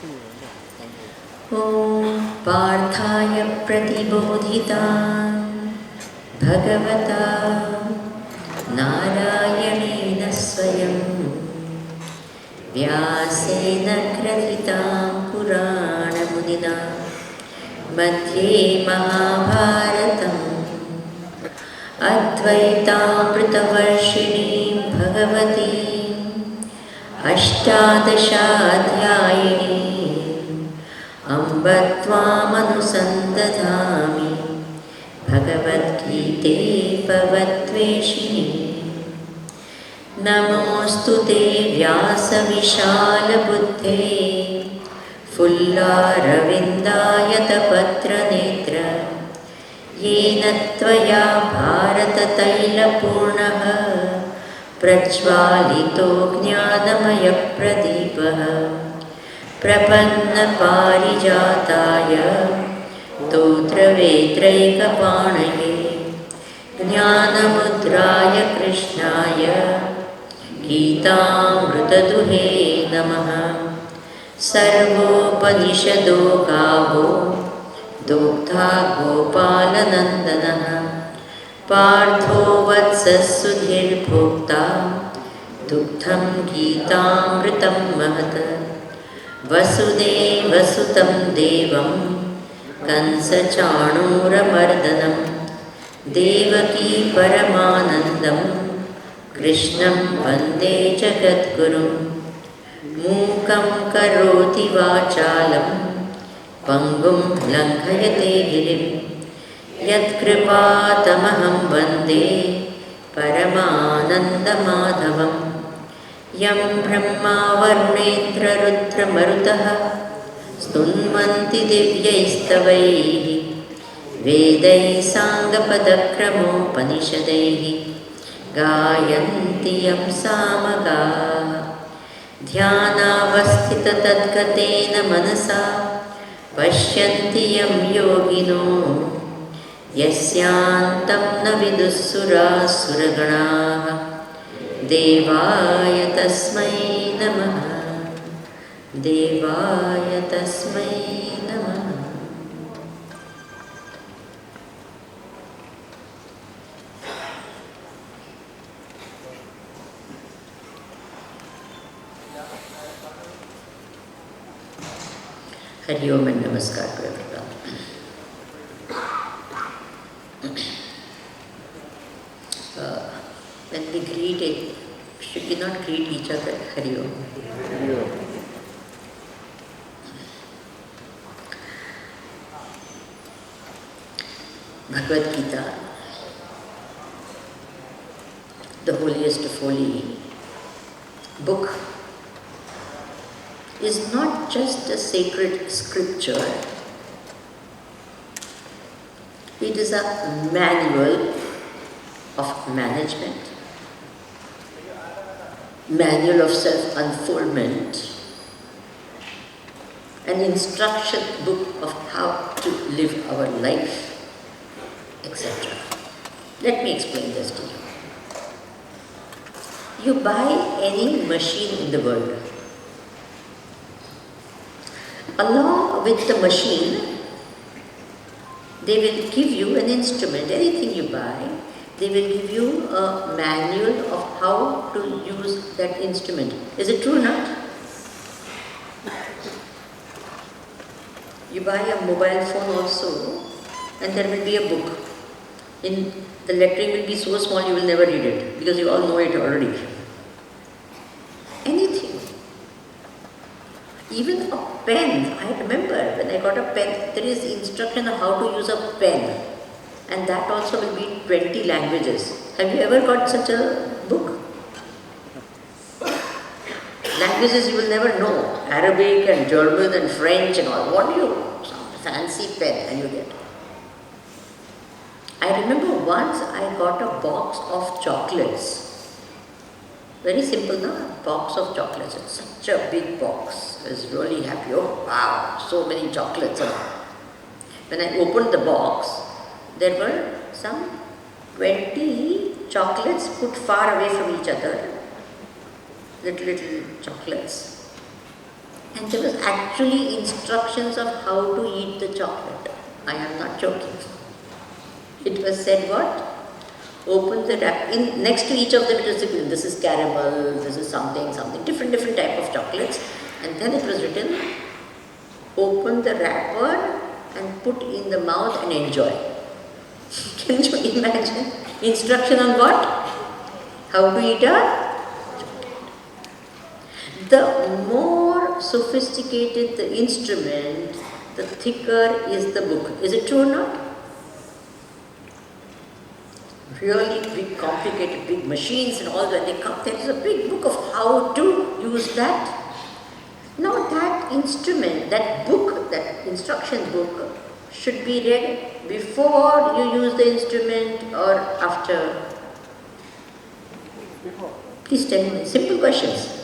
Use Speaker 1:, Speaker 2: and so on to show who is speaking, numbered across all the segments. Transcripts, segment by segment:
Speaker 1: ॐ पार्थाय प्रतिबोधितां भगवता नारायणेन स्वयं व्यासेन ग्रथितां पुराणमुनिना मध्ये महाभारतम् अद्वैतामृतवर्षिणीं भगवतीम् अष्टादशाध्यायिनीम् अम्ब त्वामनुसन्दधामि भगवद्गीते भवद्वेषिणी। नमोऽस्तु ते व्यासविशालबुद्धे फुल्लारविन्दायतपत्रनेत्र येन त्वया भारततैलपूर्णः प्रज्वालितो ज्ञानमयप्रदीपः प्रपन्नपारिजाताय स्तोत्रवेत्रैकपाणये ज्ञानमुद्राय कृष्णाय गीतामृतदुहे नमः। सर्वोपनिषदो गावो दुग्धा गोपालनन्दनः पार्थो वत्सः सुधीर्भोक्ता दुग्धं गीतामृतं महत्। वसुदेवसुतं देवं कंसचाणूरमर्दनं देवकी परमानन्दं कृष्णं वन्दे जगद्गुरुं। मूकं करोति वाचालं पङ्गुं लङ्घयते गिरिं यत्कृपातमहं वन्दे परमानन्दमाधवम्। यं ब्रह्मा वरुणेन्द्ररुद्रमरुतः स्तुन्वन्ति दिव्यैस्तवैः वेदैः साङ्गपदक्रमोपनिषदैः गायन्ति यं सामगाः। ध्यानावस्थिततद्गतेन मनसा पश्यन्ति यं योगिनो यस्यान्तं न विदुःसुरासुरगणाः। देवाय तस्मै नमः, देवाय तस्मै नमः। हरि ओम and नमस्कार to everyone. When we greet it, should we not greet each other? Hari Om. Hari Om. Bhagavad Gita, the holiest of holy book, is not just a sacred scripture. It is a manual of management, manual of self-unfoldment, an instruction book of how to live our life, etc. Let me explain this to you. You buy any machine in the world. Along with the machine, they will give you an instrument. Anything you buy, they will give you a manual of how to use that instrument. Is it true or not? You buy a mobile phone also, and there will be a book. The lettering will be so small you will never read it, because you all know it already. Anything. Even a pen. I remember when I got a pen, there is instruction on how to use a pen. And that also will be 20 languages. Have you ever got such a book? Languages you will never know. Arabic and German and French and all. What do you? Some fancy pen and you get. I remember once I got a box of chocolates. Very simple, no? Box of chocolates. It's such a big box. I was really happy. Oh wow, so many chocolates. When I opened the box, there were some 20 chocolates put far away from each other, little chocolates. And there was actually instructions of how to eat the chocolate. I am not joking. It was said what? Open the wrap. In next to each of them it was written, this is caramel, this is something, different type of chocolates. And then it was written, open the wrapper and put in the mouth and enjoy. Can you imagine? Instruction on what? How to eat a? The more sophisticated the instrument, the thicker is the book. Is it true or not? Really big, complicated, big machines and all that, they come, there is a big book of how to use that. Now that instrument, that book, that instruction book should be read before you use the instrument or after?
Speaker 2: Before.
Speaker 1: Please tell me, simple questions.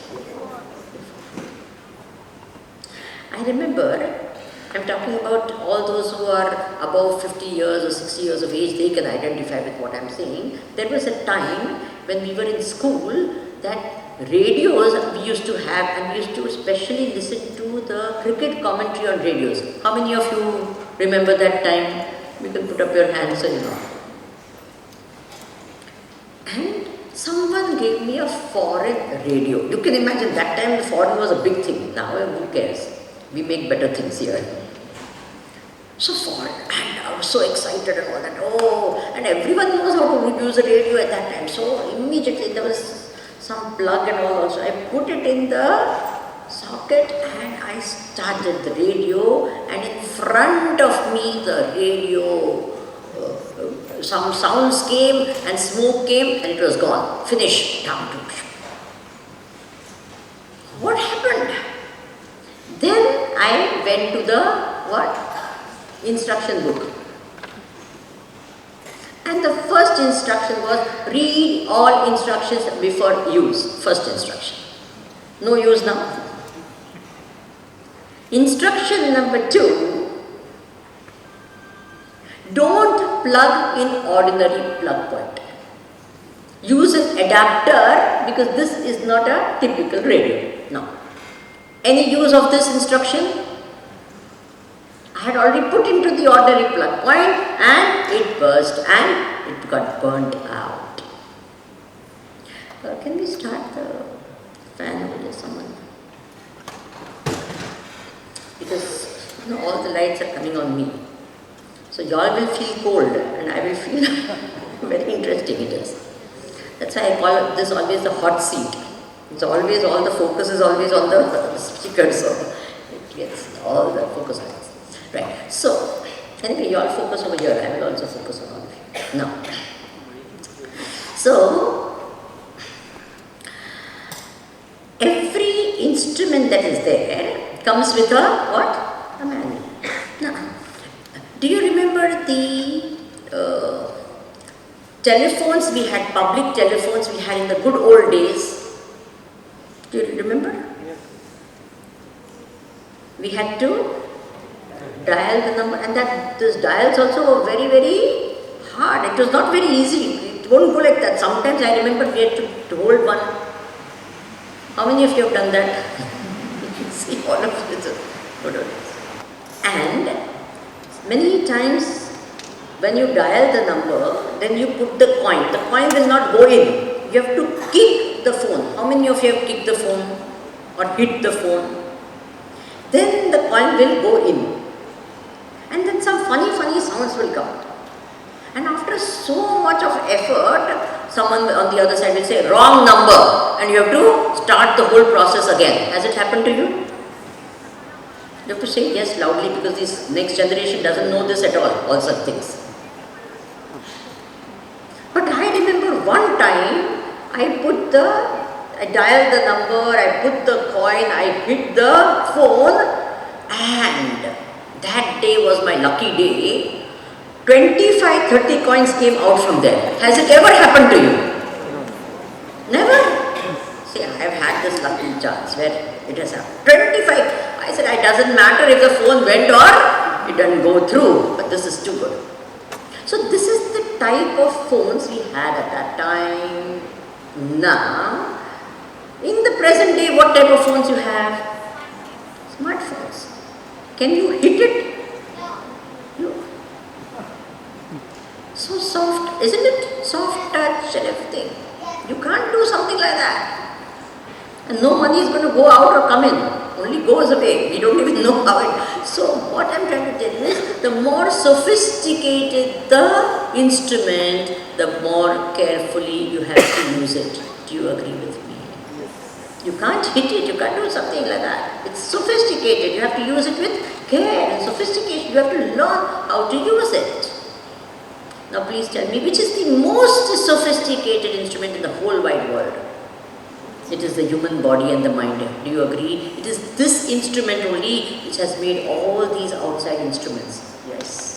Speaker 1: I remember, I'm talking about all those who are above 50 years or 60 years of age, they can identify with what I'm saying. There was a time when we were in school that radios we used to have, and we used to especially listen to the cricket commentary on radios. How many of you remember that time? You can put up your hands so you know. And someone gave me a foreign radio. You can imagine that time the foreign was a big thing. Now who cares? We make better things here. So foreign, and I was so excited and all that. Oh, and everyone knows how to use a radio at that time. So immediately there was some plug and all also. I put it in the socket and I started the radio, and in front of me the radio, some sounds came and smoke came and it was gone. Finished. Down to what happened? Then I went to the what? Instruction book. And the first instruction was read all instructions before use. First instruction. No use now. Instruction number 2. Don't plug in ordinary plug point. Use an adapter because this is not a typical radio. No. Any use of this instruction? I had already put into the ordinary plug point and it burst and it got burnt out. Can we start the fan over there, someone? Because you know, all the lights are coming on me. So y'all will feel cold and I will feel very interesting it is. That's why I call this always the hot seat. It's always, all the focus is always on the speaker, so it gets all the focus on this. Right. So, anyway, you all focus over here. I will also focus on all of you. Now, so, every instrument that is there comes with a what? A manual. Now, do you remember the telephones we had, public telephones we had in the good old days? Do you remember?
Speaker 2: Yes.
Speaker 1: We had to dial the number, and that those dials also were very, very hard. It was not very easy. It won't go like that. Sometimes I remember we had to hold one. How many of you have done that? See, all of you. And many times when you dial the number, then you put the coin. The coin will not go in. You have to kick the phone. How many of you have kicked the phone or hit the phone? Then the coin will go in. And then some funny sounds will come. And after so much of effort, someone on the other side will say, wrong number. And you have to start the whole process again. Has it happened to you? You have to say yes loudly because this next generation doesn't know this at all such things. But I remember one time, I dialed the number, I put the coin, I hit the phone, and that day was my lucky day. 25, 30 coins came out from there. Has it ever happened to you? Never? See, I have had this lucky chance where it has happened. 25. I said, it doesn't matter if the phone went or it doesn't go through, but this is too good. So this is the type of phones we had at that time. Now, in the present day, what type of phones you have? Smartphones. Can you hit it? You. So soft, isn't it? Soft touch and everything. You can't do something like that. And no money is going to go out or come in. Only goes away. We don't even know how it. So what I'm trying to tell you is, the more sophisticated the instrument, the more carefully you have to use it. Do you agree with me? You can't hit it. You can't do something like that. It's sophisticated. You have to use it with care and sophistication. You have to learn how to use it. Now please tell me, which is the most sophisticated instrument in the whole wide world? It is the human body and the mind. Do you agree? It is this instrument only which has made all these outside instruments. Yes.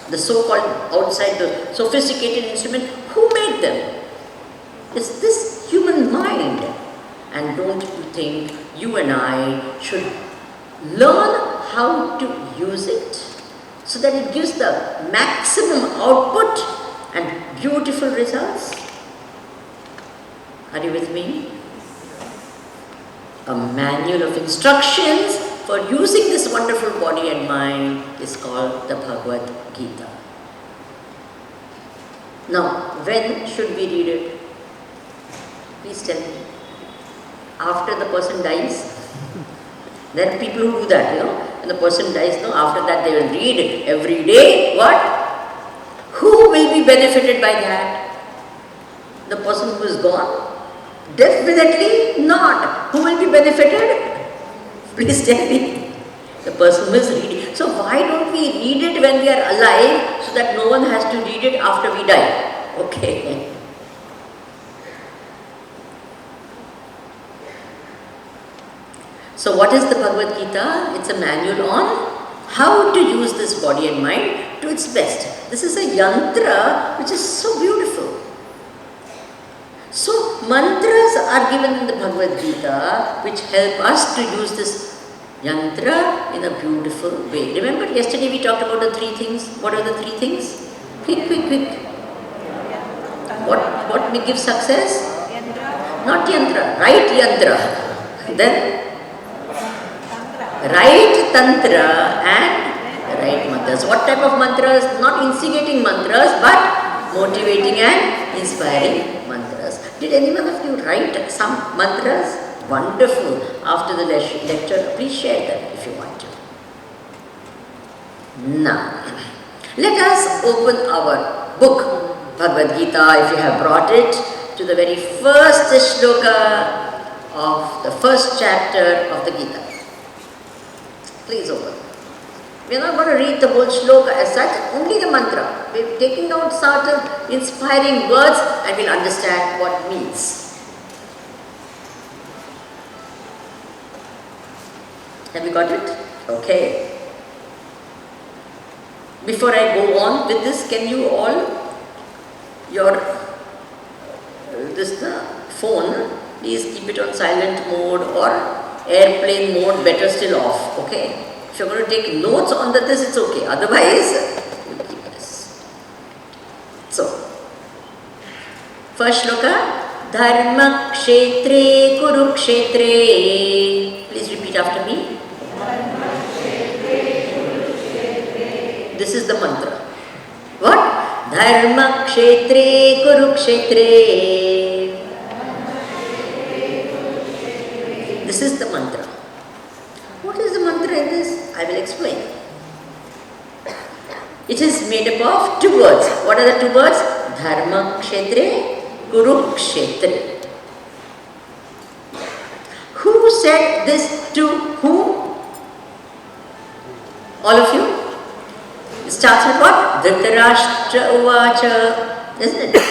Speaker 1: The so-called outside, the sophisticated instrument, who made them? It's this human mind. And don't you think you and I should learn how to use it so that it gives the maximum output and beautiful results? Are you with me? A manual of instructions for using this wonderful body and mind is called the Bhagavad Gita. Now, when should we read it? Please tell me. After the person dies? There are people who do that, When the person dies, after that they will read every day. What? Who will be benefited by that? The person who is gone? Definitely not. Who will be benefited? Please tell me. The person who is reading. So why don't we read it when we are alive so that no one has to read it after we die? Okay. So what is the Bhagavad Gita? It's a manual on how to use this body and mind to its best. This is a yantra which is so beautiful. So mantras are given in the Bhagavad Gita which help us to use this yantra in a beautiful way. Remember yesterday we talked about the three things. What are the three things? Quick. What may give success? Not yantra, right yantra. Then right tantra and right mantras. What type of mantras? Not instigating mantras but motivating and inspiring mantras. Did any one of you write some mantras? Wonderful. After the lecture, please share them if you want to. Now, let us open our book, Bhagavad Gita, if you have brought it, to the very first shloka of the first chapter of the Gita. Please open. We are not going to read the whole shloka as such, only the mantra. We are taking out certain inspiring words and we will understand what it means. Have you got it? Okay. Before I go on with this, can you all, phone, please keep it on silent mode or airplane mode, better still off, okay? If you're going to take notes on this, it's okay. Otherwise, you keep this. So, first shloka, Dharma Kshetre Kurukshetre. Please repeat after me. This is the mantra. What? Dharma Kshetre Kurukshetre. This is the mantra. What is the mantra in this? I will explain. It is made up of two words. What are the two words? Dharma Kshetre, Kurukshetre. Who said this to whom? All of you? It starts with what? Dhritarashtra Uvacha. Isn't it?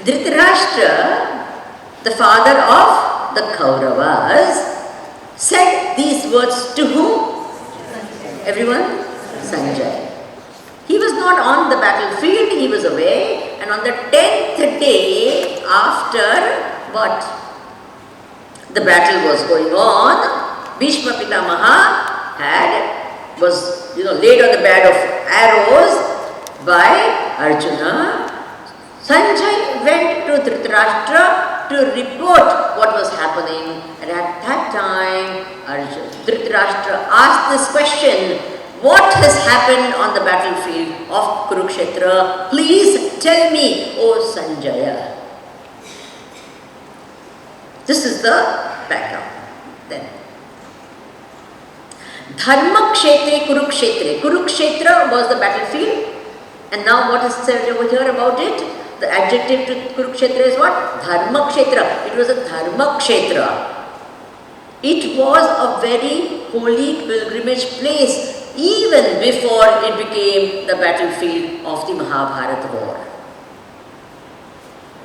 Speaker 1: Dhritarashtra, the father of the Kauravas, said these words to whom? Everyone? Sanjay. He was not on the battlefield, he was away, and on the 10th day after what? The battle was going on, Bhishma Pitamaha was laid on the bed of arrows by Arjuna. Sanjay went to Dhritarashtra to report what was happening. And at that time, Dhritarashtra asked this question, what has happened on the battlefield of Kurukshetra? Please tell me, O Sanjaya. This is the background. Then, Dharma Kshetre Kurukshetre. Kurukshetra was the battlefield. And now what is said over here about it? The adjective to Kurukshetra is what? Dharma Kshetra. It was a Dharma Kshetra. It was a very holy pilgrimage place even before it became the battlefield of the Mahabharata war.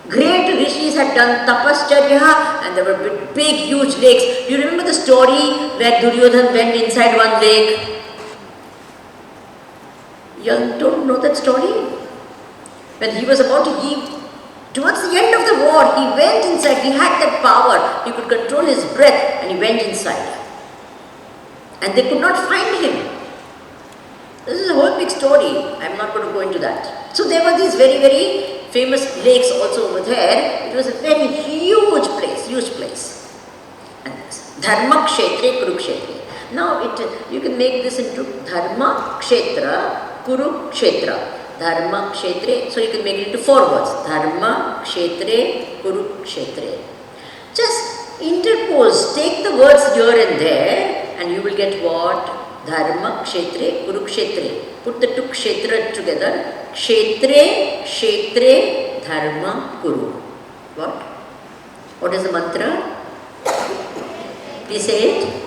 Speaker 1: Great rishis had done tapascharya and there were big huge lakes. Do you remember the story where Duryodhan went inside one lake? You don't know that story? When he was about to leave, towards the end of the war, he went inside. He had that power. He could control his breath and he went inside. And they could not find him. This is a whole big story. I am not going to go into that. So there were these very, very famous lakes also over there. It was a very huge place, huge place. And this Dharma Kshetre Kurukshetre. Now you can make this into Dharma Kshetra Kurukshetra. Dharma Kshetre, so you can make it into 4 words. Dharma Kshetre Kurukshetre. Just interpose, take the words here and there and you will get what? Dharma Kshetre Kurukshetre. Put the 2 Kshetra together. Kshetre, Kshetre, Dharma Kuru. What? What is the mantra? Please say it.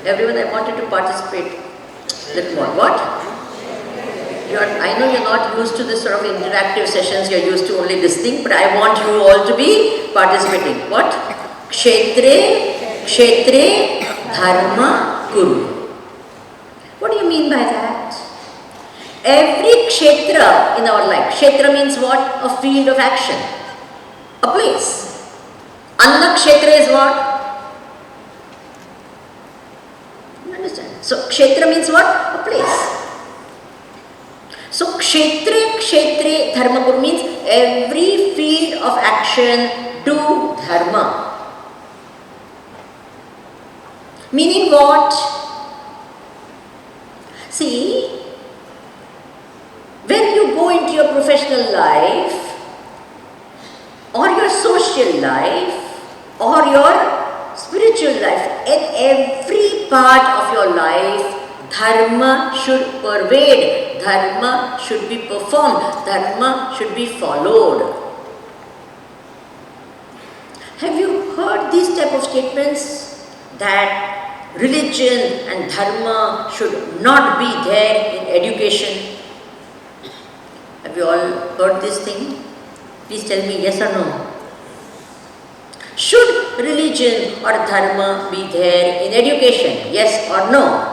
Speaker 1: Everyone, I wanted to participate a little more. What? I know you're not used to this sort of interactive sessions, you're used to only listening, but I want you all to be participating. What? Kshetre, Kshetre, Dharma, Kuru. What do you mean by that? Every kshetra in our life, kshetra means what? A field of action, a place. Anna kshetra is what? You understand? So kshetra means what? A place. So kshetre, kshetre, dharma kuru means every field of action do dharma. Meaning what? See, when you go into your professional life or your social life or your spiritual life, in every part of your life, dharma should pervade, dharma should be performed, dharma should be followed. Have you heard these type of statements that religion and dharma should not be there in education? Have you all heard this thing? Please tell me yes or no. Should religion or dharma be there in education? Yes or no?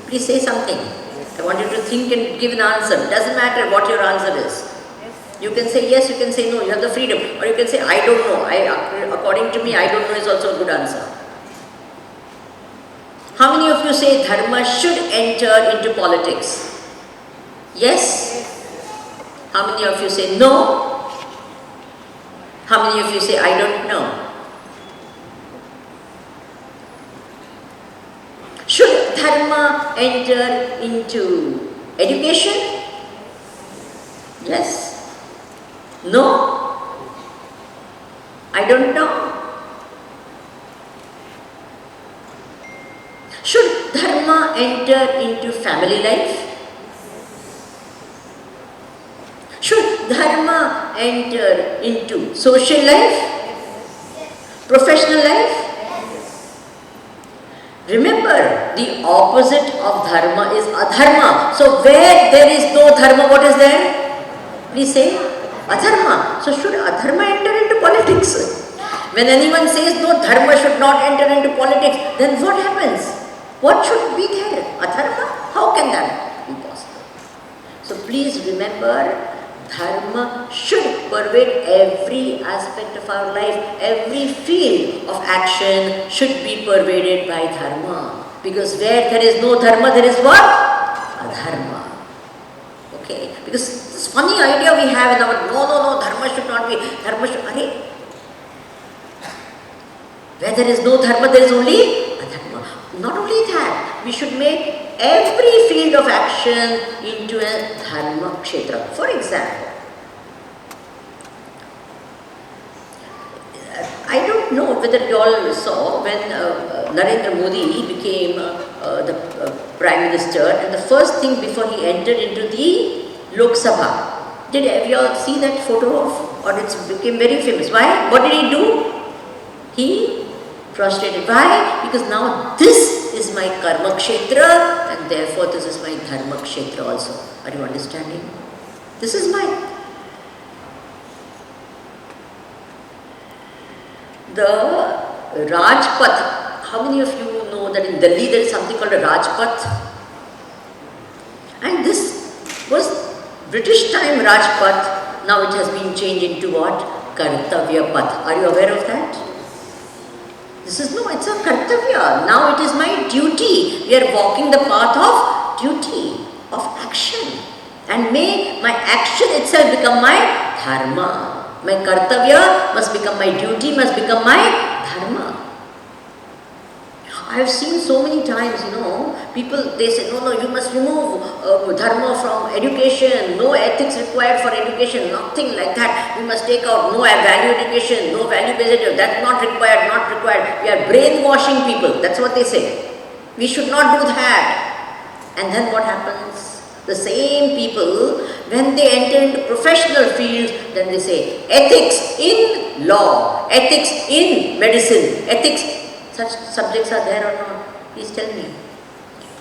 Speaker 1: Please say something. I want you to think and give an answer. It doesn't matter what your answer is. You can say yes, you can say no. You have the freedom. Or you can say, I don't know. According to me, I don't know is also a good answer. How many of you say dharma should enter into politics? Yes? How many of you say no? How many of you say I don't know? Should dharma enter into education? Yes? No? I don't know. Should dharma enter into family life? Should dharma enter into social life? Professional life? Remember, the opposite of dharma is adharma. So where there is no dharma, what is there? Please say, adharma. So should adharma enter into politics? When anyone says no, dharma should not enter into politics, then what happens? What should be there? Adharma? How can that be possible? So please remember, dharma should pervade every aspect of our life. Every field of action should be pervaded by dharma. Because where there is no dharma, there is what? Adharma. Okay? Because this funny idea we have in our, no, dharma should not be, dharma should, Where there is no dharma, there is only adharma. Not only that, we should make every field of action into a dharma kshetra. For example, I don't know whether you all saw when Narendra Modi became the Prime Minister, and the first thing before he entered into the Lok Sabha, did you all see that photo of, or it became very famous? Why? What did he do? He prostrated. Why? Because now this is my karma kshetra and therefore this is my dharma kshetra also. Are you understanding? This is my. The Rajpath. How many of you know that in Delhi there is something called a Rajpath? And this was British time Rajpath. Now it has been changed into what? Kartavya Path. Are you aware of that? This is no, it's a kartavya. Now it is my duty. We are walking the path of duty, of action. And may my action itself become my dharma. My kartavya must become my duty, must become my dharma. I have seen so many times, people, they say, no, you must remove dharma from education, no ethics required for education, nothing like that. We must take out no value education, no value-based education, that's not required, not required. We are brainwashing people, that's what they say. We should not do that. And then what happens? The same people, when they enter into professional fields, then they say, ethics in law, ethics in medicine, ethics. Such subjects are there or not? Please tell me.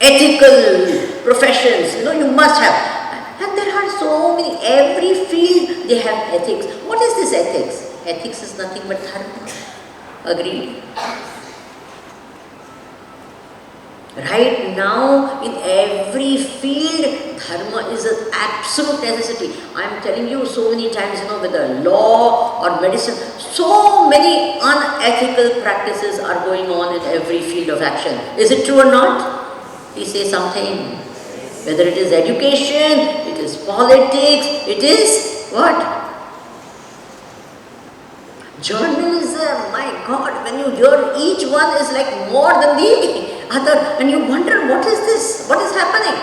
Speaker 1: Ethical professions, you must have. And there are so many, every field they have ethics. What is this ethics? Ethics is nothing but dharma. Agreed? Right now, in every field, dharma is an absolute necessity. I am telling you so many times, whether law or medicine, so many unethical practices are going on in every field of action. Is it true or not? Please say something. Whether it is education, it is politics, it is what? Journalism, my God, when you hear each one is like more than the other, and you wonder what is this, what is happening?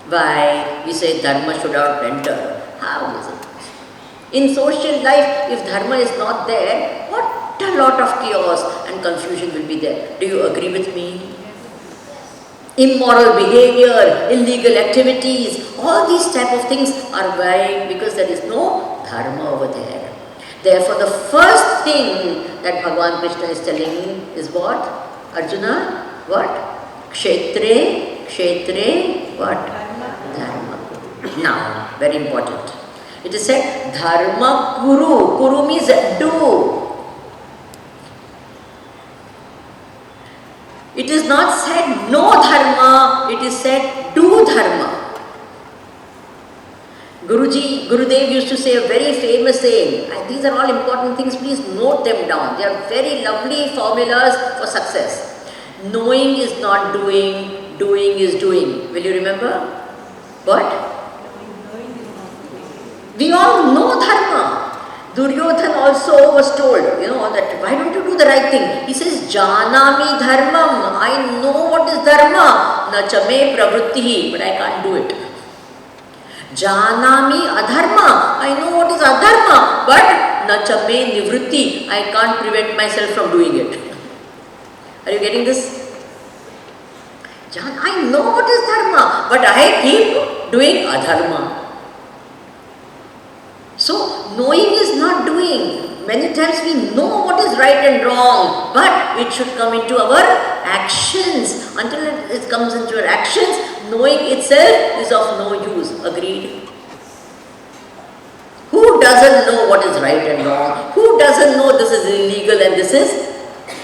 Speaker 1: Why? We say dharma should not enter. How is it? In social life, if dharma is not there, what a lot of chaos and confusion will be there. Do you agree with me? Immoral behavior, illegal activities, all these type of things are why? Because there is no dharma over there. Therefore, the first thing that Bhagavan Krishna is telling is what? Arjuna, what? Kshetre, what? Dharma. Now, very important. It is said, Dharma Kuru. Kuru means do. It is not said no dharma, it is said do dharma. Gurudev used to say a very famous saying, and these are all important things, please note them down. They are very lovely formulas for success. Knowing is not doing, doing is doing. Will you remember? What? We all know dharma. Duryodhan also was told, that why don't you do the right thing? He says, Janami dharmam. I know what is dharma. Na chame pravrittihi, but I can't do it. Janami adharma. I know what is adharma, but na chame nivritti. I can't prevent myself from doing it. Are you getting this? I know what is dharma, but I keep doing adharma. So, knowing is not doing. Many times we know what is right and wrong, but it should come into our actions. Until it comes into our actions, knowing itself is of no use. Agreed? Who doesn't know what is right and wrong? Who doesn't know this is illegal and this is?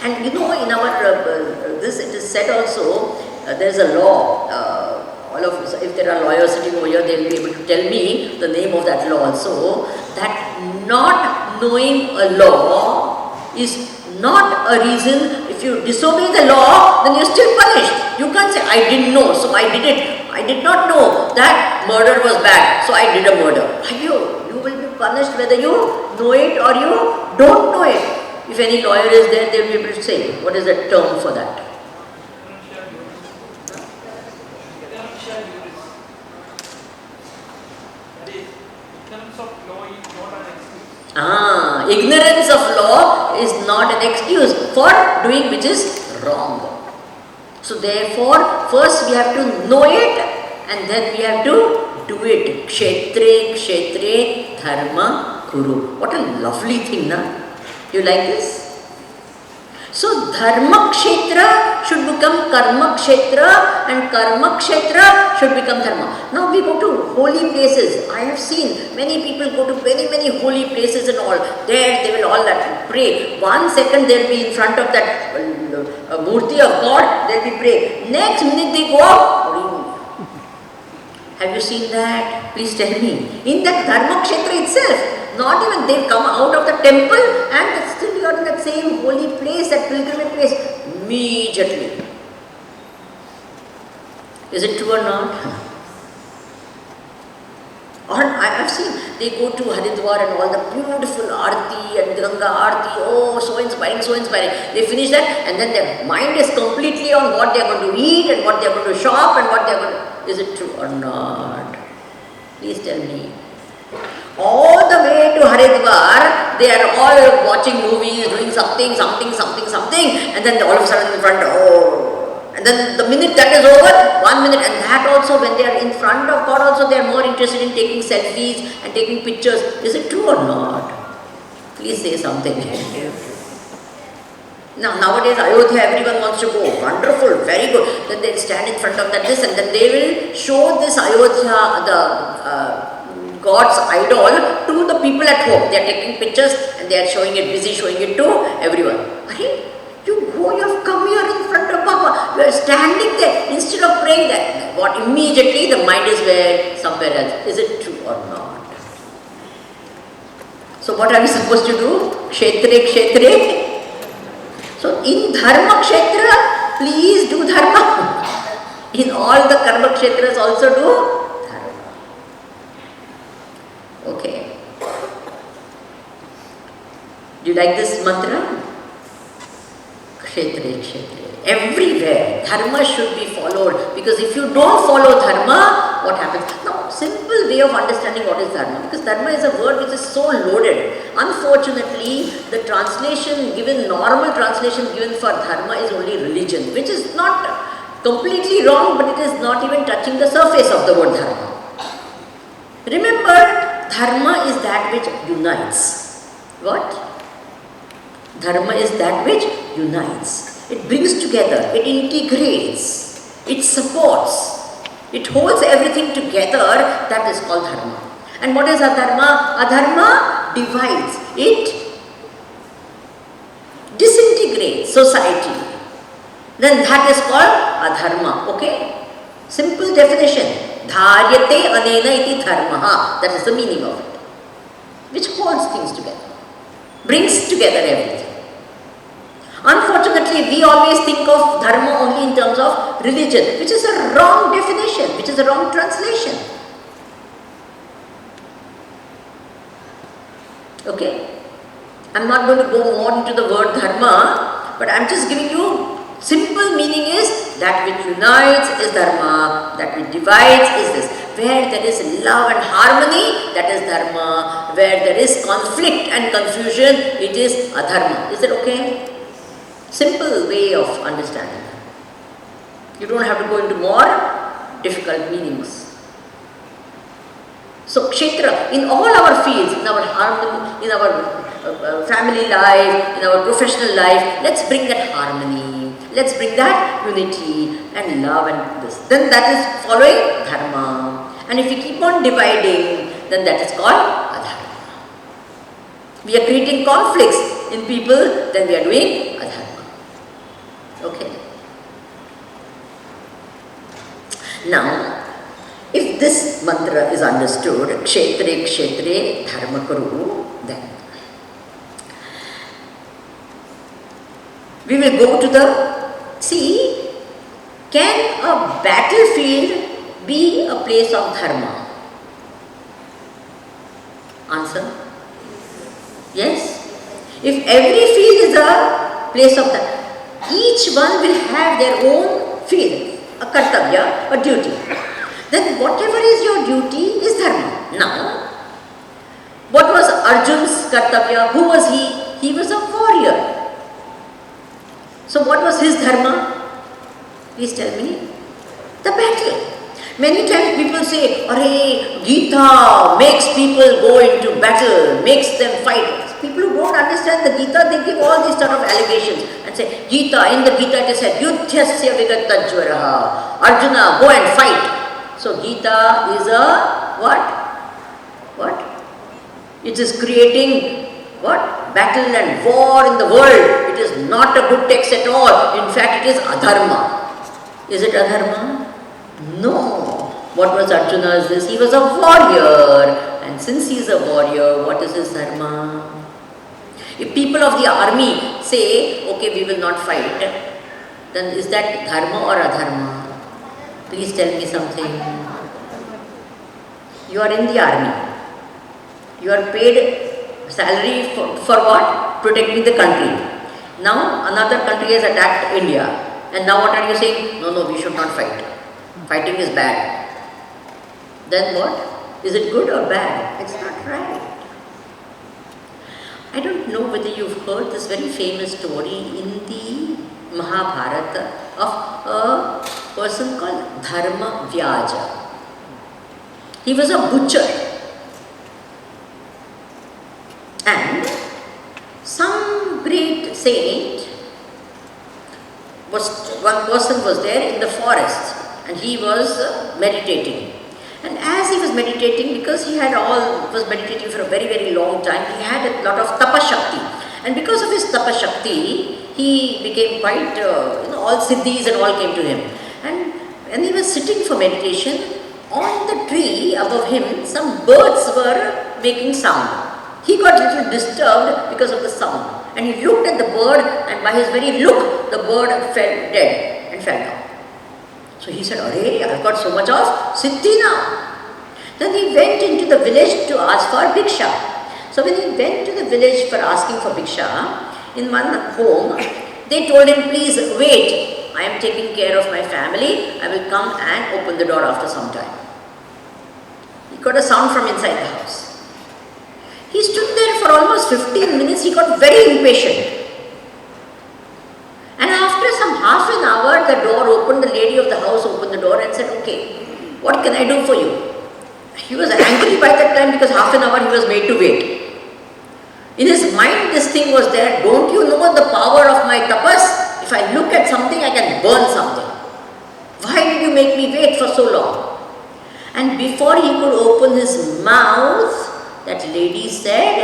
Speaker 1: And in our, this it is said also, there is a law. All of us, if there are lawyers sitting over here, they will be able to tell me the name of that law also, that not knowing a law is not a reason. If you disobey the law, then you're still punished. You can't say, I didn't know, so I did it. I did not know that murder was bad, so I did a murder. You will be punished whether you know it or you don't know it. If any lawyer is there, they will be able to say, what is the term for that? Ignorance of law is not an excuse for doing which is wrong. So therefore, first we have to know it and then we have to do it. Kshetre dharma kuru. What a lovely thing, na? You like this? So dharma kshetra should become karma kshetra and karma kshetra should become dharma. Now we go to holy places. I have seen many people go to many holy places and all. There they will all pray. 1 second they will be in front of that murti of God, they will be praying. Next minute they go out. Have you seen that? Please tell me. In that dharma kshetra itself, not even they come out of the temple and still you are in that same holy place, that pilgrimage place, immediately. Is it true or not? Or I have seen, they go to Haridwar and all the beautiful Aarti and Ganga Aarti, oh so inspiring, so inspiring. They finish that and then their mind is completely on what they are going to eat and what they are going to shop and what they are going to... Is it true or not? Please tell me. All the way to Haridwar, they are all watching movies, doing something, and then all of a sudden in front, and then the minute that is over, 1 minute, and that also when they are in front of God also, they are more interested in taking selfies and taking pictures. Is it true or not? Please say something. Now, nowadays, Ayodhya, everyone wants to go. Wonderful, very good. Then they stand in front of that this and then they will show this Ayodhya, the God's idol, to the people at home. They are taking pictures and they are showing it, busy showing it to everyone. Hey, you go, you have come here in front of Baba. You are standing there instead of praying that. What immediately the mind is where? Somewhere else. Is it true or not? So what are we supposed to do? Kshetre. So in dharma kshetra, please do dharma. In all the karma kshetras also do. Okay. Do you like this mantra? Kshetre. Everywhere, dharma should be followed. Because if you don't follow dharma, what happens? Now, simple way of understanding what is dharma. Because dharma is a word which is so loaded. Unfortunately, the translation given, normal translation given for dharma is only religion. Which is not completely wrong, but it is not even touching the surface of the word dharma. Remember, dharma is that which unites. What? Dharma is that which unites. It brings together, it integrates, it supports, it holds everything together. That is called dharma. And what is adharma? Adharma divides, it disintegrates society. Then that is called adharma. Okay? Simple definition. Dharyate anena iti dharmaha. That is the meaning of it. Which holds things together, brings together everything. Unfortunately, we always think of dharma only in terms of religion, which is a wrong definition, which is a wrong translation. Okay? I am not going to go more into the word dharma, but I am just giving you simple meaning is that which unites is dharma, that which divides is this. Where there is love and harmony, that is dharma. Where there is conflict and confusion, it is adharma. Is it okay? Simple way of understanding. You don't have to go into more difficult meanings. So kshetra, in all our fields, in our harmony, in our family life, in our professional life, let's bring that harmony, let's bring that unity and love and this. Then that is following dharma. And if we keep on dividing, then that is called adharma. We are creating conflicts in people, then we are doing adharma. Okay. Now, if this mantra is understood, kshetre dharma kuru, then we will go to the, see, can a battlefield be a place of dharma? Answer? Yes? If every field is a place of dharma, each one will have their own field, a kartavya, a duty. Then whatever is your duty is dharma. Now, what was Arjun's kartavya? Who was he? He was a warrior. So what was his dharma? Please tell me. The battle. Many times people say, "Arey, Gita makes people go into battle, makes them fight." People who don't understand the Gita, they give all these sort of allegations and say, Gita, in the Gita it is said, Yudhyasya vigatajvaraha. Arjuna, go and fight. So Gita is a what? What? It is creating what? Battle and war in the world. It is not a good text at all. In fact, it is adharma. Is it adharma? No. What was Arjuna's this? He was a warrior. And since he is a warrior, what is his dharma? If people of the army say, okay, we will not fight, then is that dharma or adharma? Please tell me something. You are in the army. You are paid salary for what? Protecting the country. Now another country has attacked India. And now what are you saying? No, no, we should not fight. Fighting is bad. Then what? Is it good or bad? It's not right. I don't know whether you've heard this very famous story in the Mahabharata of a person called Dharma Vyaja. He was a butcher. And some great saint one person was there in the forest and he was meditating. And as he was meditating, because he was meditating for a very, very long time, he had a lot of tapashakti. And because of his tapashakti, he became quite, all siddhis and all came to him. And when he was sitting for meditation, on the tree above him, some birds were making sound. He got a little disturbed because of the sound. And he looked at the bird, and by his very look, the bird fell dead and fell down. So he said, "Arey, I've got so much of siddhi now." Then he went into the village to ask for bhiksha. So when he went to the village for asking for bhiksha, in one home, they told him, "Please wait, I am taking care of my family, I will come and open the door after some time." He got a sound from inside the house. He stood there for almost 15 minutes, he got very impatient. And after some half an hour, the door opened, the lady of the house opened the door and said, "Okay, what can I do for you?" He was angry by that time because half an hour he was made to wait. In his mind this thing was there, "Don't you know the power of my tapas? If I look at something, I can burn something. Why did you make me wait for so long?" And before he could open his mouth, that lady said,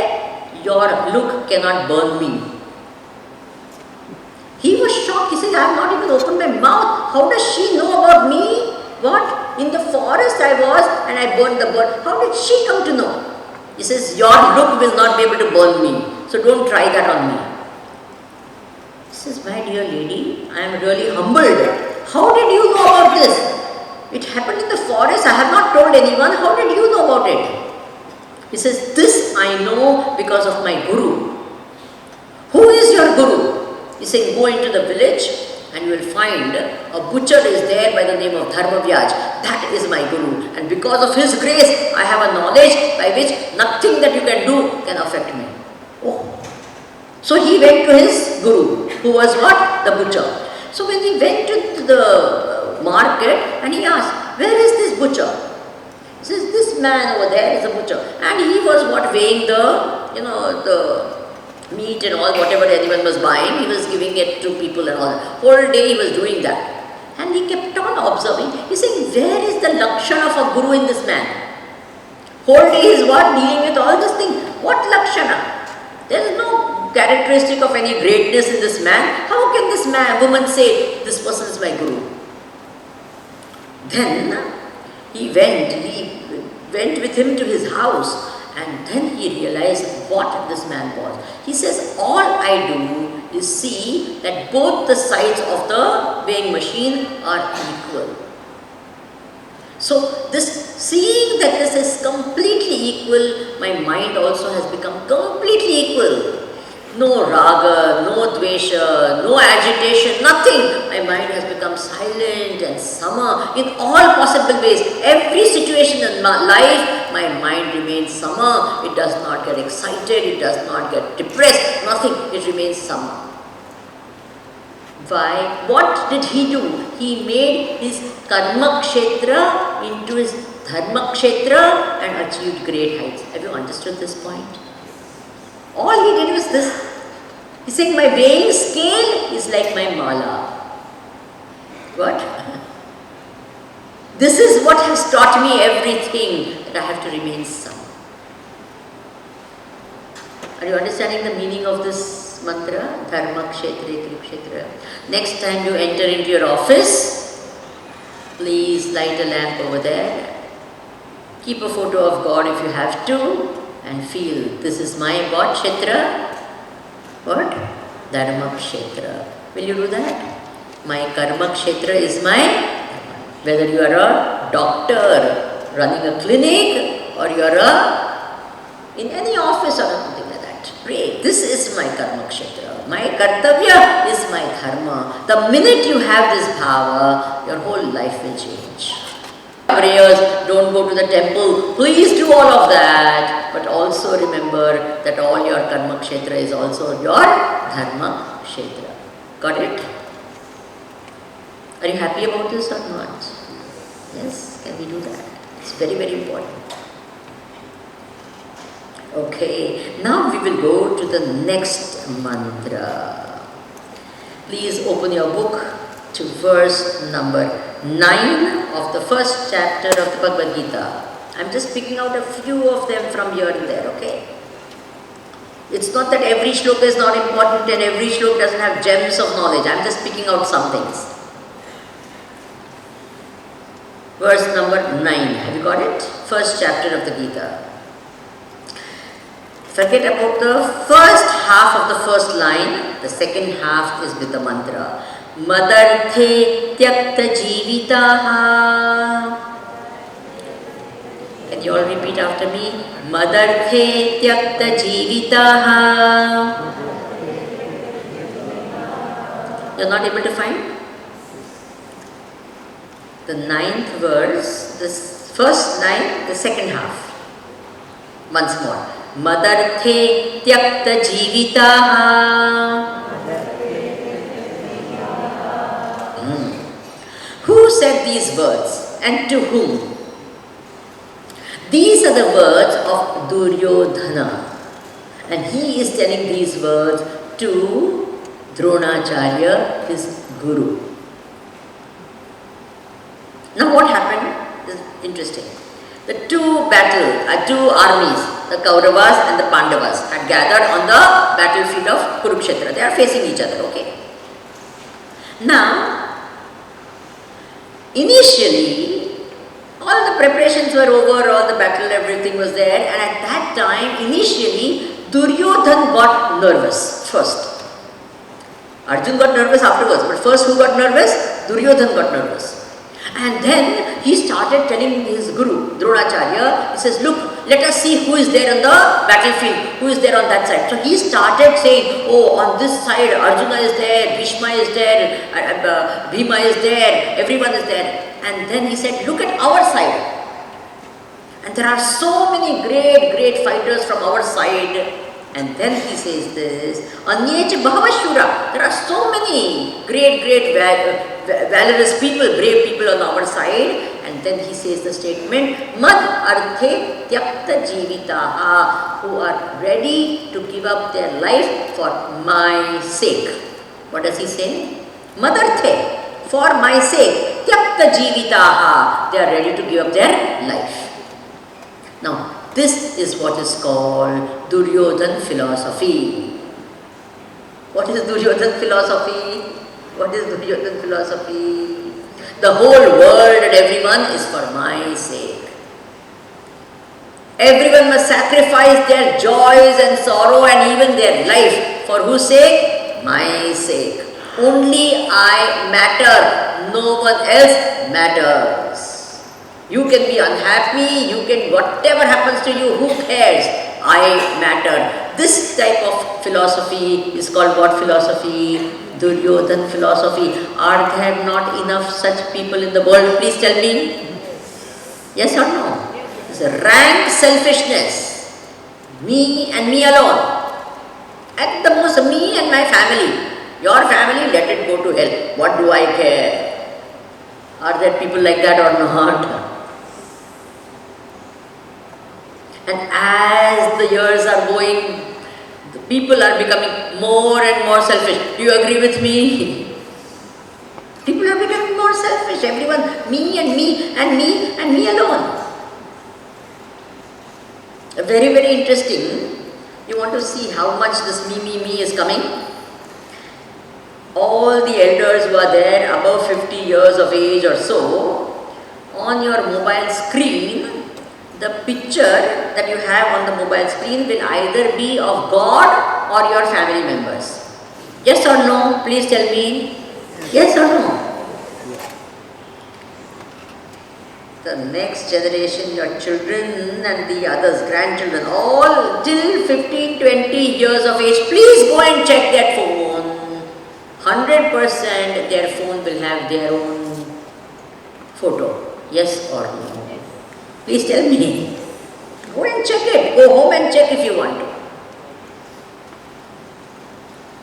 Speaker 1: "Your look cannot burn me." He was shocked. He said, "I have not even opened my mouth. How does she know about me? What? In the forest I was and I burned the bird. How did she come to know?" He says, "Your look will not be able to burn me. So don't try that on me." He says, "My dear lady, I am really humbled. How did you know about this? It happened in the forest. I have not told anyone. How did you know about it?" He says, "This I know because of my guru." "Who is your guru?" He said, "Go into the village and you will find a butcher is there by the name of Dharma Vyaj. That is my guru. And because of his grace, I have a knowledge by which nothing that you can do can affect me." Oh. So he went to his guru, who was what? The butcher. So when he went to the market and he asked, "Where is this butcher?" He says, "This man over there is a butcher." And he was what? Weighing the meat and all, whatever anyone was buying, he was giving it to people and all. Whole day he was doing that. And he kept on observing. He said, "Where is the lakshana of a guru in this man?" Whole day is what? Dealing with all this thing. What lakshana? There is no characteristic of any greatness in this man. How can this woman say, "This person is my guru"? Then he went with him to his house. And then he realized what this man was. He says, "All I do is see that both the sides of the weighing machine are equal." So this seeing that this is completely equal, my mind also has become completely equal. No raga, no dvesha, no agitation, nothing. My mind has become silent and sama in all possible ways. Every situation in my life, my mind remains sama. It does not get excited, it does not get depressed, nothing. It remains sama. Why? What did he do? He made his karma kshetra into his dharma kshetra and achieved great heights. Have you understood this point? All he did was this. He's saying my weighing scale is like my mala. What? This is what has taught me everything, that I have to remain some. Are you understanding the meaning of this mantra? Dharma kshetre krikshetra. Next time you enter into your office, please light a lamp over there. Keep a photo of God if you have to, and feel, this is my what kshetra? What? Dharma kshetra. Will you do that? My karma kshetra is my, whether you are a doctor running a clinic or you are in any office or something like that. Pray, this is my karma kshetra. My kartavya is my dharma. The minute you have this bhava, your whole life will change. Prayers, don't go to the temple, please do all of that, but also remember that all your karma kshetra is also your dharma kshetra. Got it? Are you happy about this or not? Yes, can we do that? It's very, very important. Okay, now we will go to the next mantra. Please open your book to verse number 9 of the first chapter of the Bhagavad Gita. I'm just picking out a few of them from here and there, okay? It's not that every shloka is not important and every shloka doesn't have gems of knowledge. I'm just picking out some things. Verse number 9, have you got it? First chapter of the Gita. Forget about the first half of the first line. The second half is with the mantra. Madarthe tyakta jivitaha. Can you all repeat after me? Madarthe tyakta jivitaha. You're not able to find? The 9th verse, the first line, the second half. Once more. Madarthe tyakta jivitaha. Who said these words and to whom? These are the words of Duryodhana, and he is telling these words to Dronacharya, his guru. Now what happened is interesting. The two armies, the Kauravas and the Pandavas, had gathered on the battlefield of Kurukshetra. They are facing each other, okay? Now, initially, all the preparations were over, all the battle, everything was there, and at that time, initially, Duryodhan got nervous first. Arjun got nervous afterwards, but first who got nervous? Duryodhan got nervous. And then he started telling his guru, Dronacharya, he says, look, let us see who is there on the battlefield, who is there on that side. So he started saying, oh, on this side, Arjuna is there, Bhishma is there, Bhima is there, everyone is there. And then he said, look at our side. And there are so many great fighters from our side. And then he says this, Anyecha Bhavashura, there are so many great valorous people, brave people on our side. And then he says the statement, Mad Arthe Tyakta Jivitaha, who are ready to give up their life for my sake. What does he say? Mad Arthe, for my sake, Tyakta Jivitaha, they are ready to give up their life. Now, this is what is called Duryodhan philosophy. What is Duryodhan philosophy? What is Duryodhan philosophy? The whole world and everyone is for my sake. Everyone must sacrifice their joys and sorrow and even their life. For whose sake? My sake. Only I matter. No one else matters. You can be unhappy, whatever happens to you, who cares? I matter. This type of philosophy is called what philosophy? Duryodhan philosophy. Are there not enough such people in the world? Please tell me. Yes or no? It's a rank selfishness. Me and me alone. At the most, me and my family. Your family, let it go to hell. What do I care? Are there people like that or not? And as the years are going, the people are becoming more and more selfish. Do you agree with me? People are becoming more selfish. Everyone, me and me and me and me alone. Very, very interesting. You want to see how much this me is coming? All the elders who are there above 50 years of age or so, on your mobile screen, the picture that you have on the mobile screen will either be of God or your family members. Yes or no? Please tell me. Yes or no? The next generation, your children and the others, grandchildren, all till 15, 20 years of age, please go and check their phone. 100% their phone will have their own photo. Yes or no? Please tell me. Go and check it. Go home and check if you want to.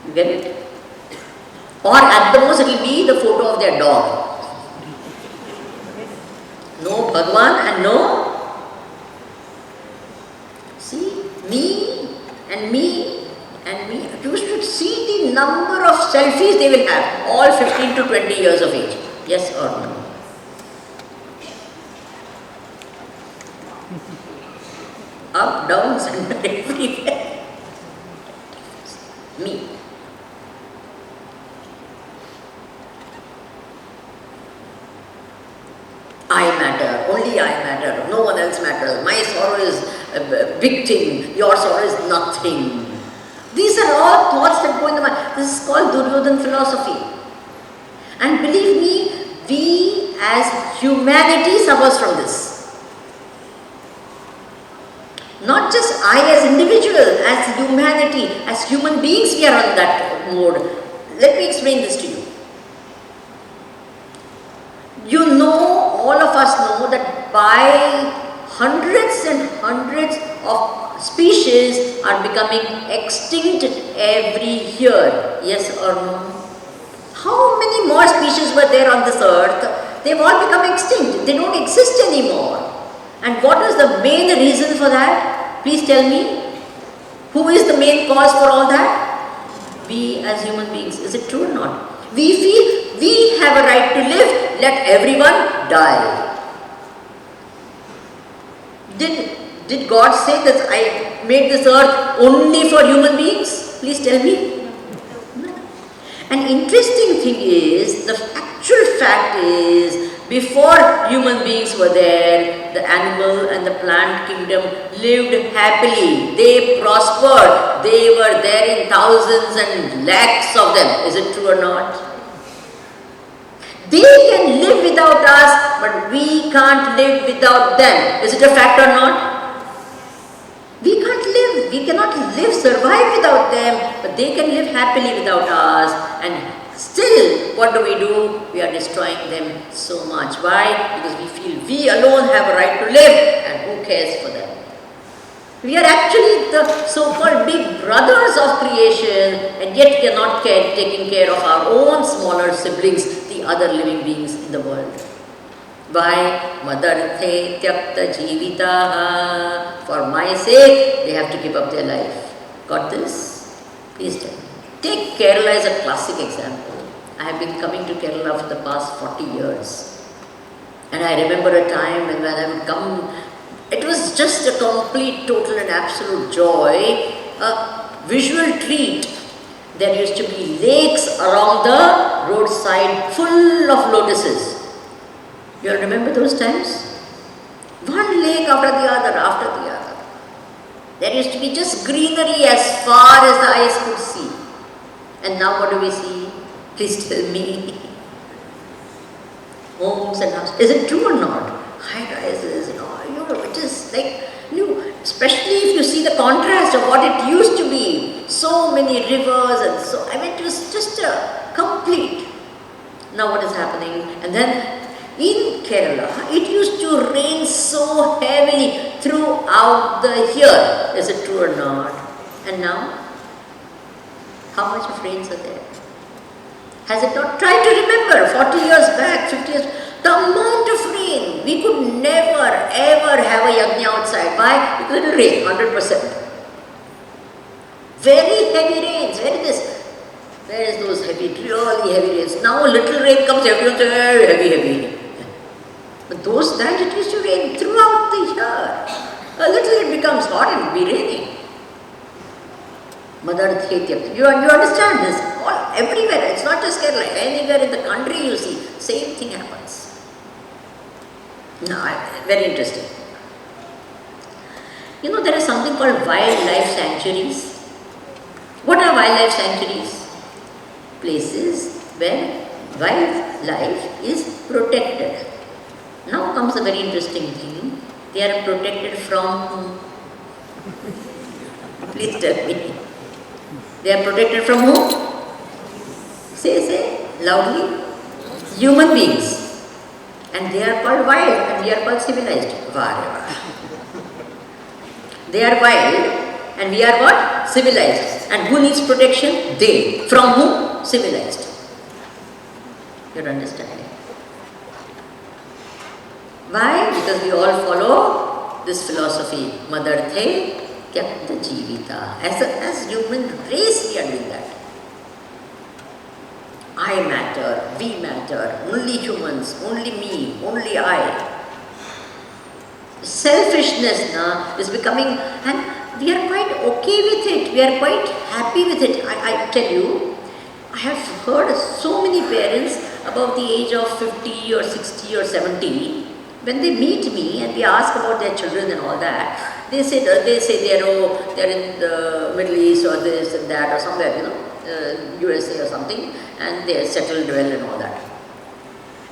Speaker 1: You get it? Or at the most it will be the photo of their dog. No Bhagwan and no. See, me and me and me. You should see the number of selfies they will have. All 15 to 20 years of age. Yes or no? Up, down, center, everywhere. Me. I matter, only I matter, no one else matters. My sorrow is a big thing, your sorrow is nothing. These are all thoughts that go in the mind. This is called Duryodhan philosophy. And believe me, we as humanity suffers from this. Not just I as individual, as humanity, as human beings we are on that mode. Let me explain this to you. You know, all of us know that by hundreds and hundreds of species are becoming extinct every year. Yes or no? How many more species were there on this earth? They've all become extinct. They don't exist anymore. And what is the main reason for that? Please tell me. Who is the main cause for all that? We as human beings. Is it true or not? We feel we have a right to live. Let everyone die. Did God say that I made this earth only for human beings? Please tell me. No. An interesting thing is, the actual fact is, before human beings were there, the animal and the plant kingdom lived happily. They prospered. They were there in thousands and lakhs of them. Is it true or not? They can live without us, but we can't live without them. Is it a fact or not? We can't live. We cannot live, survive without them, but they can live happily without us. And still, what do? We are destroying them so much. Why? Because we feel we alone have a right to live, and who cares for them? We are actually the so-called big brothers of creation, and yet we are not taking care of our own smaller siblings, the other living beings in the world. Why? Madarthe tyakta jivitaha. For my sake, they have to give up their life. Got this? Please tell me. Take Kerala as a classic example. I have been coming to Kerala for the past 40 years. And I remember a time when I would come, it was just a complete, total and absolute joy, a visual treat. There used to be lakes around the roadside full of lotuses. You all remember those times? One lake after the other. There used to be just greenery as far as the eyes could see. And now what do we see? Please tell me. Homes and houses. Is it true or not? High rises and all. It is like Especially if you see the contrast of what it used to be. So many rivers and so, I mean, it was just a complete. Now what is happening? And then in Kerala, it used to rain so heavily throughout the year. Is it true or not? And now, how much of rains are there? Has it not? Try to remember 40 years back, 50 years, the amount of rain. We could never ever have a yajna outside. Why? Because it will rain 100%. Very heavy rains. Where is those really heavy rains? Now a little rain comes, everyone says, hey, heavy. But those times it used to rain throughout the year. A little it becomes hot and it will be raining. Mother Thetya. You understand this? All everywhere. It's not just Kerala. Anywhere in the country you see, same thing happens. Now, very interesting. You know, there is something called wildlife sanctuaries. What are wildlife sanctuaries? Places where wildlife is protected. Now comes a very interesting thing. They are protected from whom? Please tell me. They are protected from whom? Say loudly. Human beings. And they are called wild and we are called civilized. They are wild and we are what? Civilized. And who needs protection? They. From whom? Civilized. You're understanding? Why? Because we all follow this philosophy. Madarthe Kyapta Jivita. As human race we are doing that. I matter, we matter, only humans, only me, only I. Selfishness is becoming, and we are quite okay with it, we are quite happy with it. I tell you, I have heard so many parents above the age of 50 or 60 or 70, when they meet me and we ask about their children and all that, they say they're in the Middle East or this and that or somewhere, USA or something, and they are settled well and all that.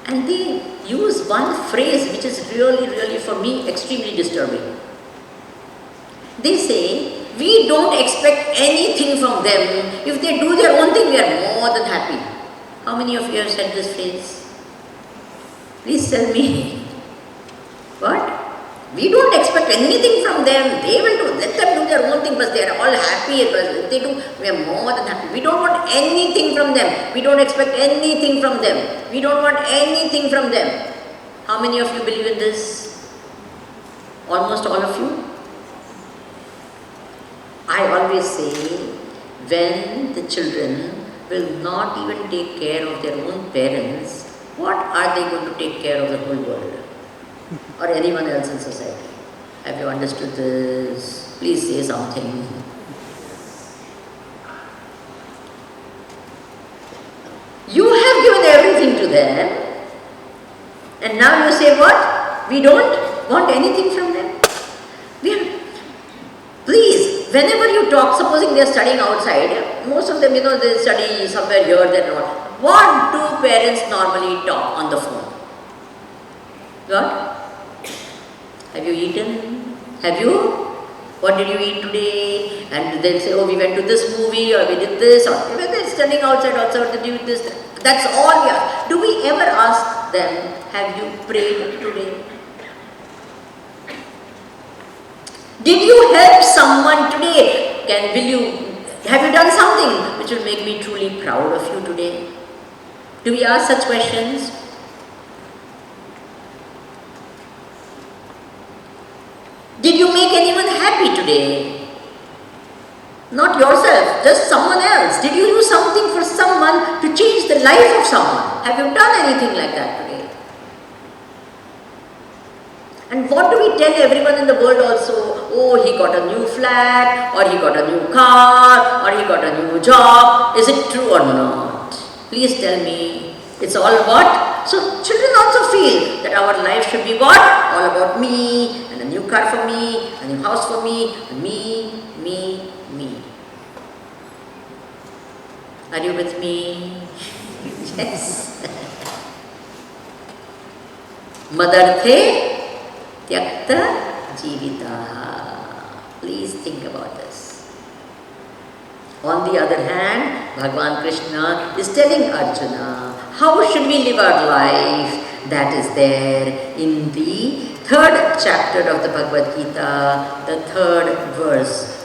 Speaker 1: And they use one phrase which is really for me extremely disturbing. They say, we don't expect anything from them. If they do their own thing, we are more than happy. How many of you have said this phrase? Please tell me. What? We don't expect anything from them. They will do. Let them do their own thing, but they are all happy. If they do, we are more than happy. We don't want anything from them. We don't expect anything from them. We don't want anything from them. How many of you believe in this? Almost all of you? I always say, when the children will not even take care of their own parents, what are they going to take care of the whole world? Or anyone else in society? Have you understood this? Please say something. You have given everything to them, and now you say what? We don't want anything from them. Please, whenever you talk, supposing they are studying outside, most of them, they study somewhere here, there and all. What do parents normally talk on the phone? What? Have you eaten? Have you? What did you eat today? And they'll say, oh, we went to this movie, or we did this, or when they're standing outside, did you do this? That's all we are. Do we ever ask them, have you prayed today? Did you help someone today? Have you done something which will make me truly proud of you today? Do we ask such questions? Did you make anyone happy today? Not yourself, just someone else. Did you do something for someone to change the life of someone? Have you done anything like that today? And what do we tell everyone in the world also? Oh, he got a new flat, or he got a new car, or he got a new job. Is it true or not? Please tell me. It's all what? So children also feel that our life should be what? All about me, and a new car for me, a new house for me, and me. Are you with me? Yes. Madarthe Tyakta Jivita. Please think about this. On the other hand, Bhagavan Krishna is telling Arjuna, how should we live our life? That is there in the 3rd chapter of the Bhagavad Gita, the 3rd verse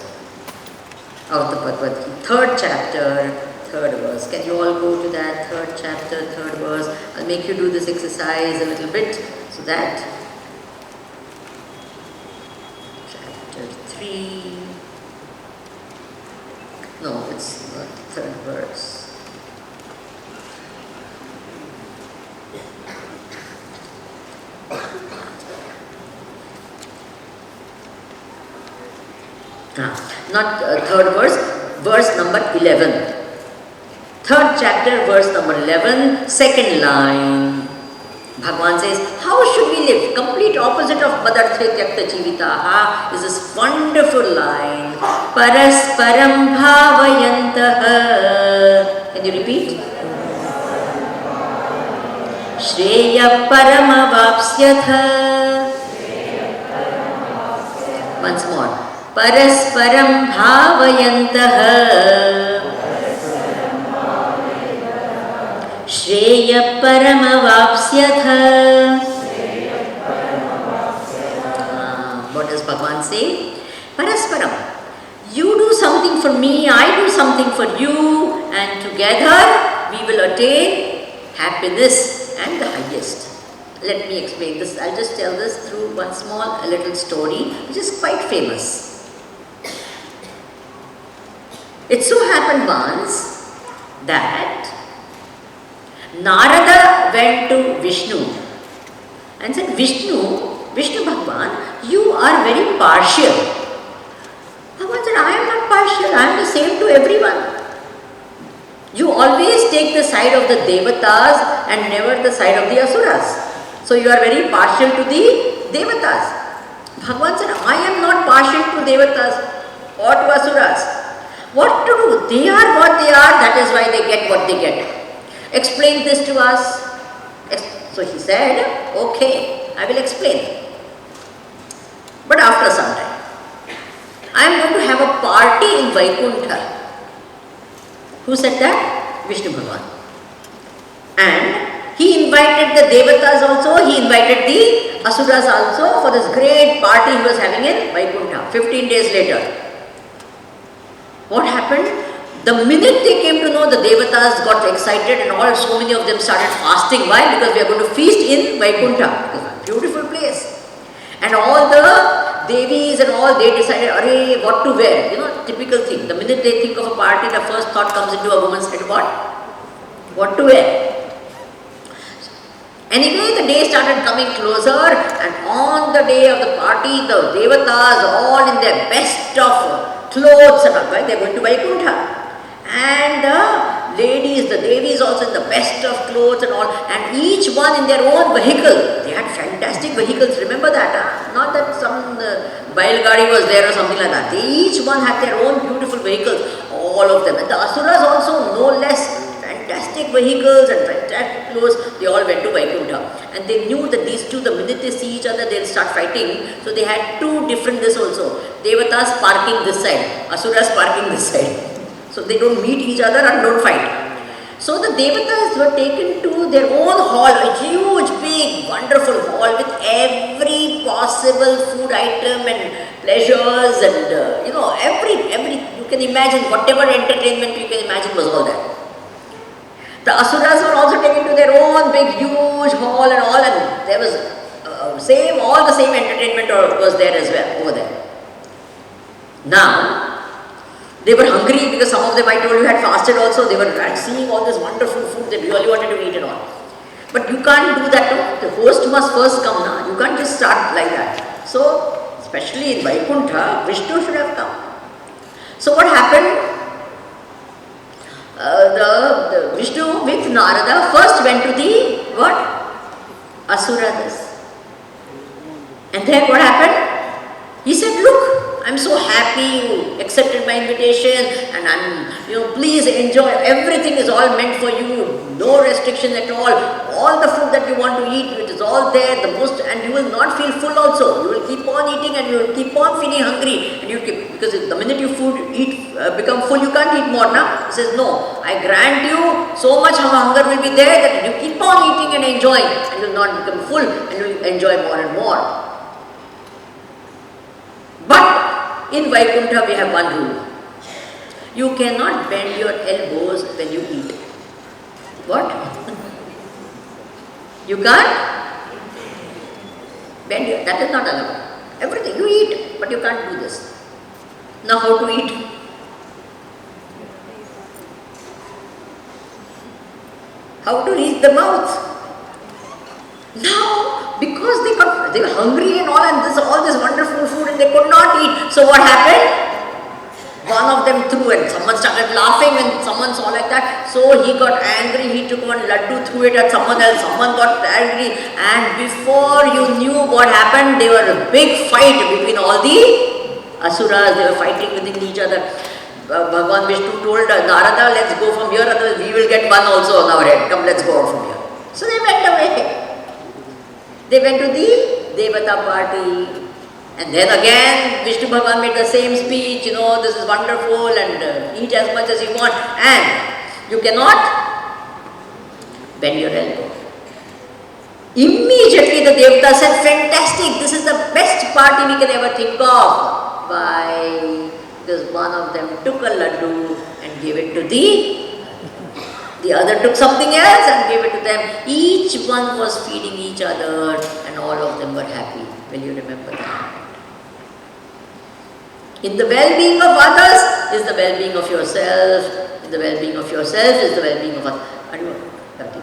Speaker 1: of the Bhagavad Gita. 3rd chapter, 3rd verse. Can you all go to that 3rd chapter, 3rd verse? I'll make you do this exercise a little bit so that chapter 3. No, it's not the 3rd verse. Not 3rd verse, verse number 11. 3rd chapter, verse number 11, 2nd line. Bhagavan says, how should we live? Complete opposite of Madarthe Tyakta Jivitaha is this wonderful line. Parasparam bhavayantaha. Can you repeat? Shreya paramavapsyatha. Once more. Parasparam bhavayantaha. Shreya paramavapsyatha. What does Bhagavan say? Parasparam. You do something for me, I do something for you, and together we will attain happiness and the highest. Let me explain this. I'll just tell this through one small little story which is quite famous. It so happened once that Narada went to Vishnu and said, Vishnu Bhagavan, you are very partial. Bhagavan said, I am not partial, I am the same to everyone. You always take the side of the Devatas and never the side of the Asuras. So you are very partial to the Devatas. Bhagavan said, I am not partial to Devatas or to Asuras. What to do? They are what they are, that is why they get what they get. Explain this to us. So he said, okay, I will explain. But after some time, I am going to have a party in Vaikuntha. Who said that? Vishnu Bhagavan. And he invited the Devatas also, he invited the Asuras also for this great party he was having in Vaikuntha, 15 days later. What happened? The minute they came to know, the Devatas got excited and all, so many of them started fasting. Why? Because we are going to feast in Vaikuntha. It's a beautiful place. And all the Devis and all, they decided, array, what to wear. You know, typical thing. The minute they think of a party, the first thought comes into a woman's head, what? What to wear. Anyway, the day started coming closer, and on the day of the party, the Devatas all in their best of clothes and all, right? They are going to Vaikuntha. And the ladies, the Devis also in the best of clothes and all, and each one in their own vehicle. They had fantastic vehicles, remember that? Not that some Bailgadi was there or something like that. They each one had their own beautiful vehicles, all of them. And the Asuras also, no less, fantastic vehicles and fantastic clothes. They all went to Vaikuntha. And they knew that these two, the minute they see each other, they'll start fighting. So they had two different this also. Devatas parking this side, Asuras parking this side. So they don't meet each other and don't fight. So the Devatas were taken to their own hall, a huge, big, wonderful hall with every possible food item and pleasures and every you can imagine, whatever entertainment you can imagine was all there. The Asuras were also taken to their own big, huge hall and all, and there was all the same entertainment was there as well over there. Now, they were hungry because some of them, I told you, had fasted also. They were seeing all this wonderful food, they really wanted to eat and all. But you can't do that. No? The host must first come now. You can't just start like that. So, especially in Vaikuntha, Vishnu should have come. So what happened? The Vishnu with Narada first went to the what? Asuras. And then what happened? He said, look, I'm so happy you accepted my invitation, and please enjoy. Everything is all meant for you. No restriction at all. All the food that you want to eat, it is all there. And you will not feel full also. You will keep on eating and you will keep on feeling hungry. Because the minute you become full, you can't eat more now. He says, no, I grant you so much hunger will be there that you keep on eating and enjoying, and you will not become full, and you will enjoy more and more. But in Vaikuntha we have one rule. You cannot bend your elbows when you eat. What? You can't bend your, that is not allowed. Everything you eat, but you can't do this. Now how to eat? How to reach the mouth? Now, because they were hungry and all this wonderful food and they could not eat. So what happened? One of them threw, and someone started laughing when someone saw like that. So he got angry, he took one laddu, threw it at someone else, someone got angry, and before you knew what happened, there was a big fight between all the asuras. They were fighting within each other. Bhagavan Vishnu told Narada, let's go from here, otherwise we will get one also on our head. Come, let's go out from here. So they went away. They went to the Devata party, and then again Vishnu Bhagavan made the same speech, this is wonderful, and eat as much as you want, and you cannot bend your elbow. Immediately the Devata said, fantastic, this is the best party we can ever think of. Why? Because one of them took a laddu and gave it to the other took something else and gave it to them. Each one was feeding each other and all of them were happy. Will you remember that? In the well-being of others is the well-being of yourself. In the well-being of yourself is the well-being of others. Are you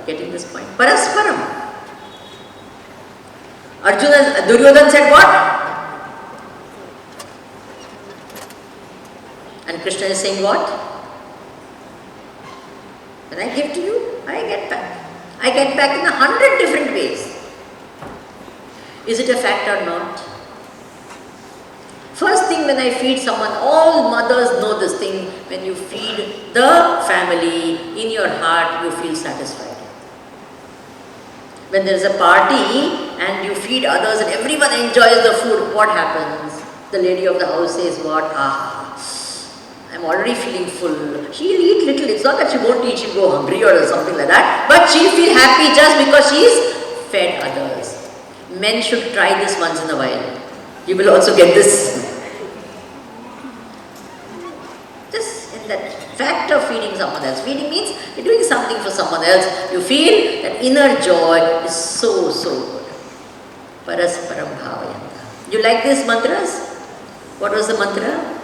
Speaker 1: getting this point? Parasparam. Duryodhana said what? And Krishna is saying what? When I give to you, I get back. I get back in 100 different ways. Is it a fact or not? First thing, when I feed someone, all mothers know this thing, when you feed the family, in your heart you feel satisfied. When there is a party and you feed others and everyone enjoys the food, what happens? The lady of the house says what? I'm already feeling full. She'll eat little. It's not that she won't eat, she'll go hungry or something like that. But she'll feel happy just because she's fed others. Men should try this once in a while. You will also get this. Just in that fact of feeding someone else. Feeding means you're doing something for someone else. You feel that inner joy is so good. Parasparam bhavayanta. You like these mantras? What was the mantra?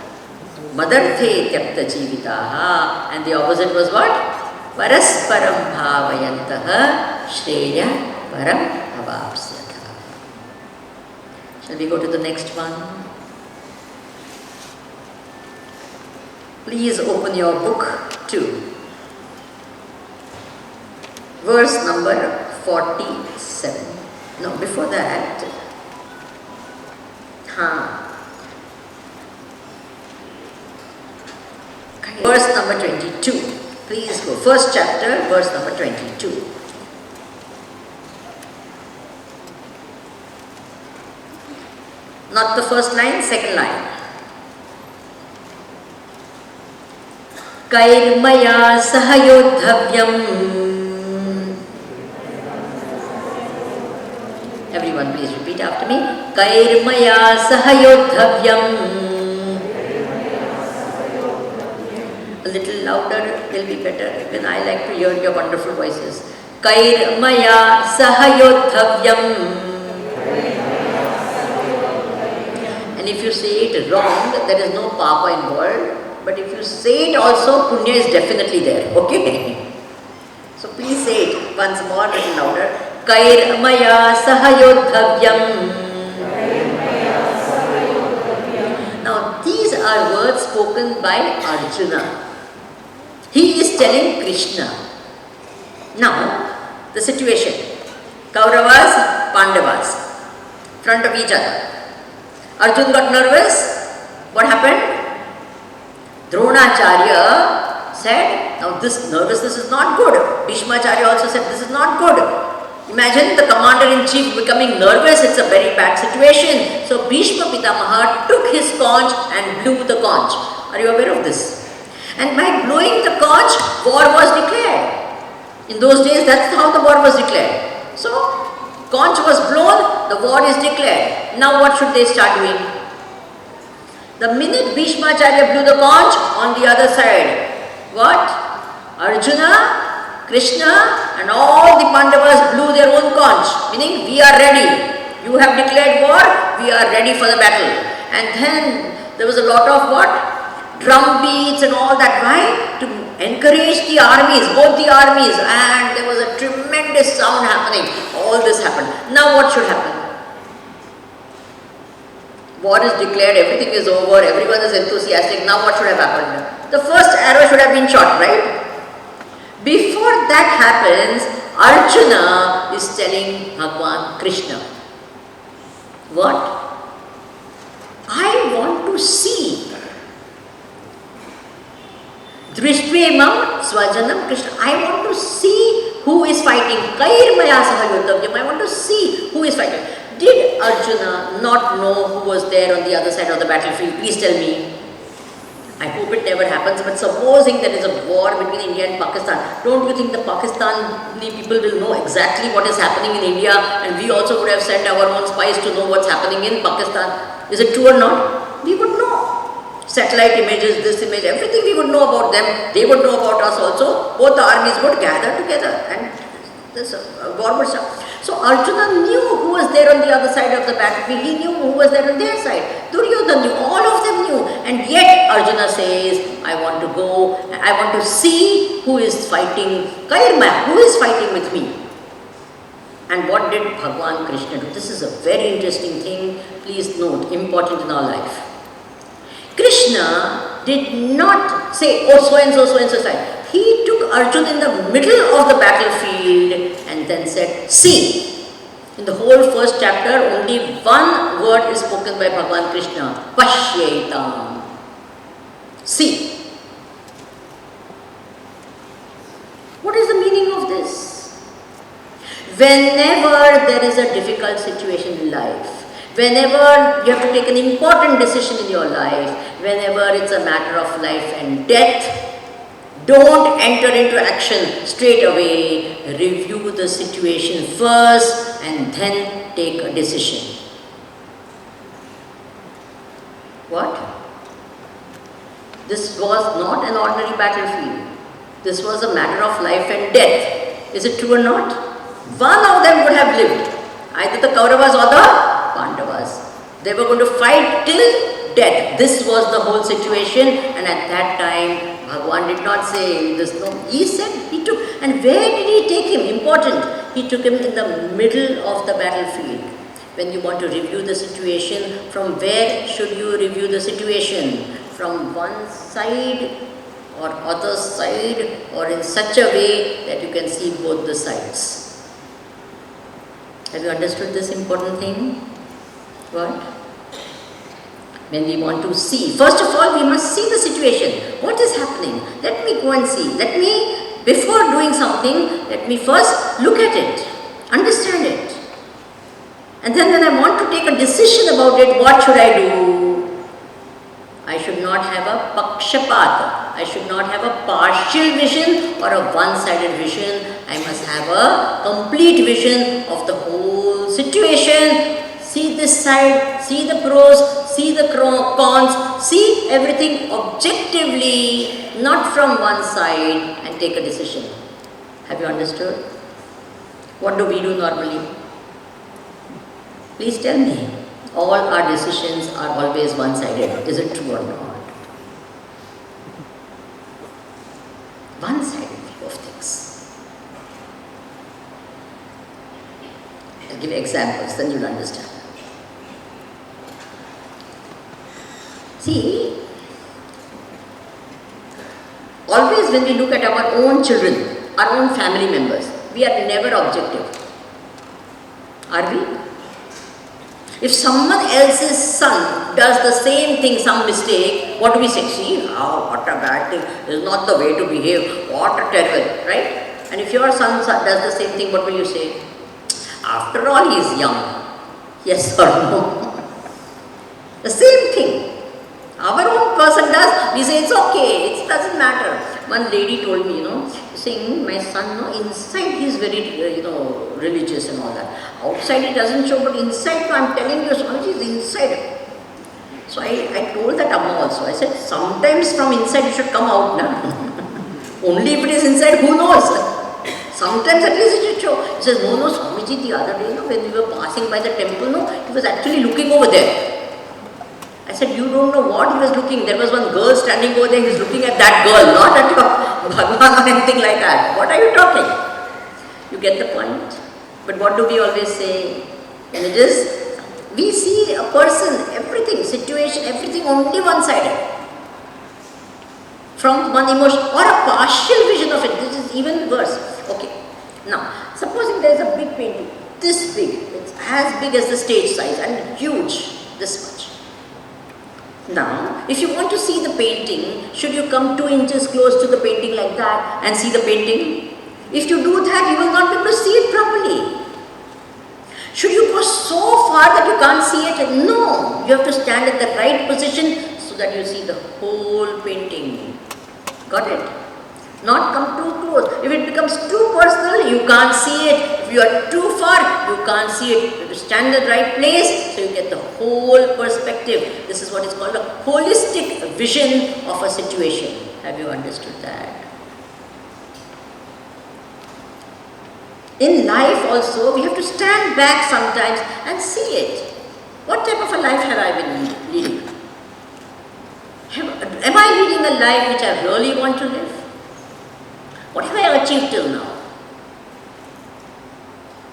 Speaker 1: Madarthe tyapta jivitaha, and the opposite was what? Parasparam bhavayantaha shreya param avapsyatha. Shall we go to the next one? Please open your book to verse number 47. No, before that. Verse number 22. Please go. First chapter, verse number 22. Not the first line, second line. Kairmaya sahayodhavyam. Everyone please repeat after me. Kairmaya sahayodhavyam. A little louder will be better, when I like to hear your wonderful voices. Kairmaya sahayodhavyam. And if you say it wrong, there is no papa involved. But if you say it also, punya is definitely there. Okay? So please say it once more, a little louder. Kairmaya sahayodhavyam. Now these are words spoken by Arjuna. He is telling Krishna. Now, the situation. Kauravas, Pandavas, front of each other. Arjun got nervous. What happened? Dronacharya said, now this nervousness is not good. Bhishmacharya also said, this is not good. Imagine the commander-in-chief becoming nervous, it's a very bad situation. So Bhishma Pitamaha took his conch and blew the conch. Are you aware of this? And by blowing the conch, war was declared. In those days, that's how the war was declared. So, conch was blown, the war is declared. Now what should they start doing? The minute Bhishmacharya blew the conch, on the other side, what? Arjuna, Krishna and all the Pandavas blew their own conch, meaning we are ready. You have declared war, we are ready for the battle. And then there was a lot of what? Drum beats and all that. Why? To encourage the armies, both the armies, and there was a tremendous sound happening. All this happened. Now what should happen? War is declared, everything is over, everyone is enthusiastic. Now what should have happened? The first arrow should have been shot, right? Before that happens, Arjuna is telling Bhagwan Krishna, what? I want to see. Drishtve Swajanam Krishna. I want to see who is fighting. Kairmaya saha yuddhavyam. I want to see who is fighting. Did Arjuna not know who was there on the other side of the battlefield? Please tell me. I hope it never happens, but supposing there is a war between India and Pakistan, don't you think the Pakistani people will know exactly what is happening in India, and we also would have sent our own spies to know what's happening in Pakistan? Is it true or not? We would know. Satellite images, this image, everything we would know about them, they would know about us also. Both the armies would gather together and this war would start. So Arjuna knew who was there on the other side of the battlefield, he knew who was there on their side. Duryodhana knew, all of them knew, and yet Arjuna says, I want to go, I want to see who is fighting, Kairma, who is fighting with me. And what did Bhagwan Krishna do? This is a very interesting thing, please note, important in our life. Krishna did not say, oh, so and so side. He took Arjuna in the middle of the battlefield and then said, see. In the whole first chapter, only one word is spoken by Bhagwan Krishna, Pashyaitam. See. What is the meaning of this? Whenever there is a difficult situation in life, whenever you have to take an important decision in your life, whenever it's a matter of life and death, don't enter into action straight away. Review the situation first and then take a decision. What? This was not an ordinary battlefield. This was a matter of life and death. Is it true or not? One of them would have lived. Either the Kauravas or the Pandavas. They were going to fight till death. This was the whole situation, and at that time Bhagwan did not say this. No, he said he took. And where did he take him? Important. He took him in the middle of the battlefield. When you want to review the situation, from where should you review the situation? From one side or other side, or in such a way that you can see both the sides. Have you understood this important thing? What? When we want to see, first of all, we must see the situation. What is happening? Let me go and see. Before doing something, let me first look at it, understand it. And then when I want to take a decision about it, what should I do? I should not have a pakshapat. I should not have a partial vision or a one-sided vision. I must have a complete vision of the whole situation. See this side, see the pros, see the cons, see everything objectively, not from one side, and take a decision. Have you understood? What do we do normally? Please tell me. All our decisions are always one-sided. Is it true or not? One-sided view of things. I'll give examples, then you'll understand. See, always when we look at our own children, our own family members, we are never objective. Are we? If someone else's son does the same thing, some mistake, what do we say? See, oh, what a bad thing. This is not the way to behave. What a terrible, right? And if your son does the same thing, what will you say? After all, he is young. Yes or no? The same thing. Our own person does, we say it's okay, it doesn't matter. One lady told me, saying my son, inside he is very, religious and all that. Outside it doesn't show, but inside, I'm telling you, Swamiji is inside. So I told that Amma also, I said, sometimes from inside it should come out, na? Only if it is inside, who knows? Sometimes at least it should show. He says, no, Swamiji, the other day, when we were passing by the temple, he was actually looking over there. I said, you don't know what he was looking. There was one girl standing over there, he was looking at that girl, not at your Bhagwan or anything like that. What are you talking? You get the point? But what do we always say? And it is, we see a person, everything, situation, everything only one-sided. From one emotion or a partial vision of it. This is even worse. Okay. Now, supposing there is a big painting, this big, it's as big as the stage size and huge, this much. Now, if you want to see the painting, should you come 2 inches close to the painting like that and see the painting? If you do that, you will not be able to see it properly. Should you go so far that you can't see it? No, you have to stand at the right position so that you see the whole painting. Got it? Not come too close. If it becomes too personal, you can't see it. If you are too far, you can't see it. You have to stand in the right place so you get the whole perspective. This is what is called a holistic vision of a situation. Have you understood that? In life also, we have to stand back sometimes and see it. What type of a life have I been leading? Am I leading a life which I really want to live? What have I achieved till now?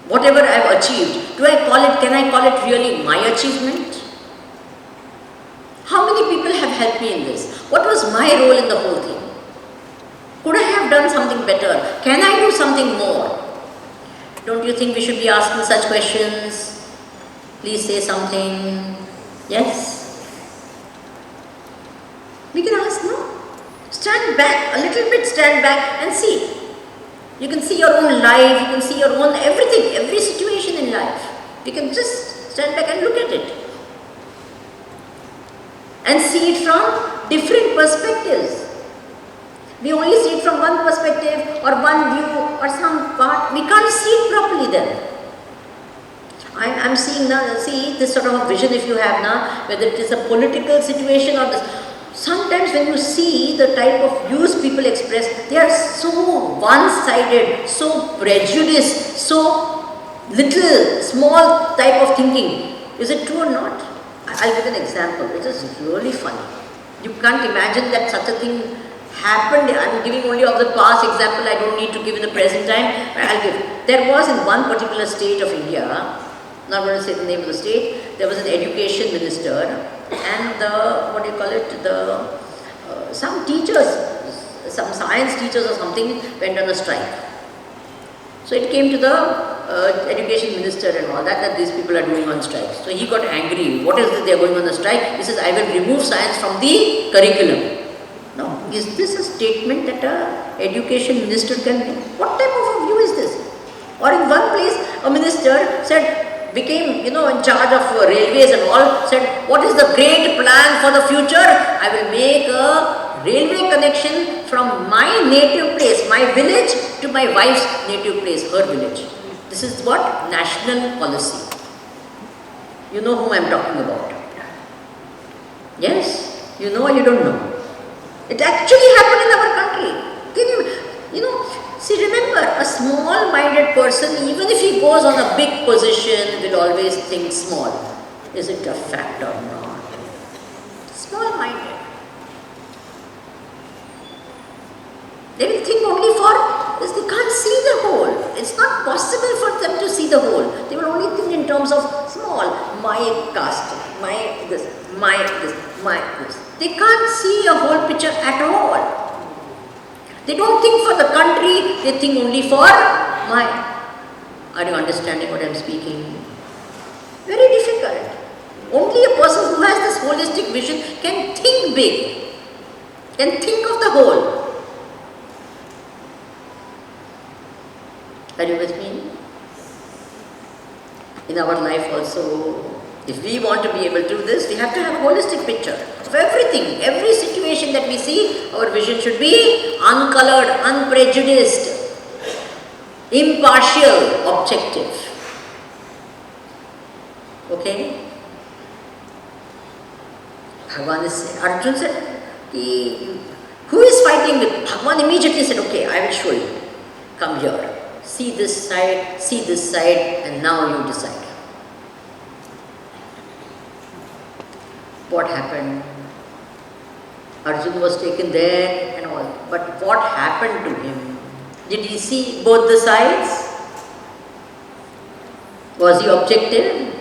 Speaker 1: Whatever I have achieved, can I call it really my achievement? How many people have helped me in this? What was my role in the whole thing? Could I have done something better? Can I do something more? Don't you think we should be asking such questions? Please say something. Yes? We can ask, no? Stand back, a little bit stand back and see. You can see your own life, you can see your own everything, every situation in life. You can just stand back and look at it. And see it from different perspectives. We only see it from one perspective or one view or some part. We can't see it properly then. I'm seeing now, see this sort of a vision if you have now, whether it is a political situation or this. Sometimes when you see the type of views people express, they are so one-sided, so prejudiced, so little, small type of thinking. Is it true or not? I'll give an example. It is really funny. You can't imagine that such a thing happened. I'm giving only of the past example. I don't need to give in the present time. I'll give. There was in one particular state of India, not going to say the name of the state, there was an education minister. And some teachers, some science teachers or something went on a strike. So it came to the education minister and all that these people are doing on strike. So he got angry. What is this? They are going on a strike. He says, I will remove science from the curriculum. Now, is this a statement that an education minister can make? What type of a view is this? Or in one place, a minister became, in charge of railways and all, said, what is the great plan for the future? I will make a railway connection from my native place, my village, to my wife's native place, her village. This is what? National policy. You know whom I am talking about. Yes? You know or you don't know? It actually happened in our country. Can you, see, remember, a small-minded person, even if he goes on a big position, will always think small. Is it a fact or not? Small-minded. They will think only they can't see the whole. It's not possible for them to see the whole. They will only think in terms of small, my caste, my this, my this, my this. They can't see a whole picture at all. They don't think for the country, they think only for my. Are you understanding what I am speaking? Very difficult. Only a person who has this holistic vision can think big, can think of the whole. Are you with me? In our life also, if we want to be able to do this, we have to have a holistic picture of everything. Every situation that we see, our vision should be uncolored, unprejudiced, impartial, objective. Okay? Bhagavan is, Arjuna said, who is fighting with? Bhagavan immediately said, okay, I will show you. Come here. See this side, and now you decide. What happened? Arjuna was taken there and all. But what happened to him? Did he see both the sides? Was he objective?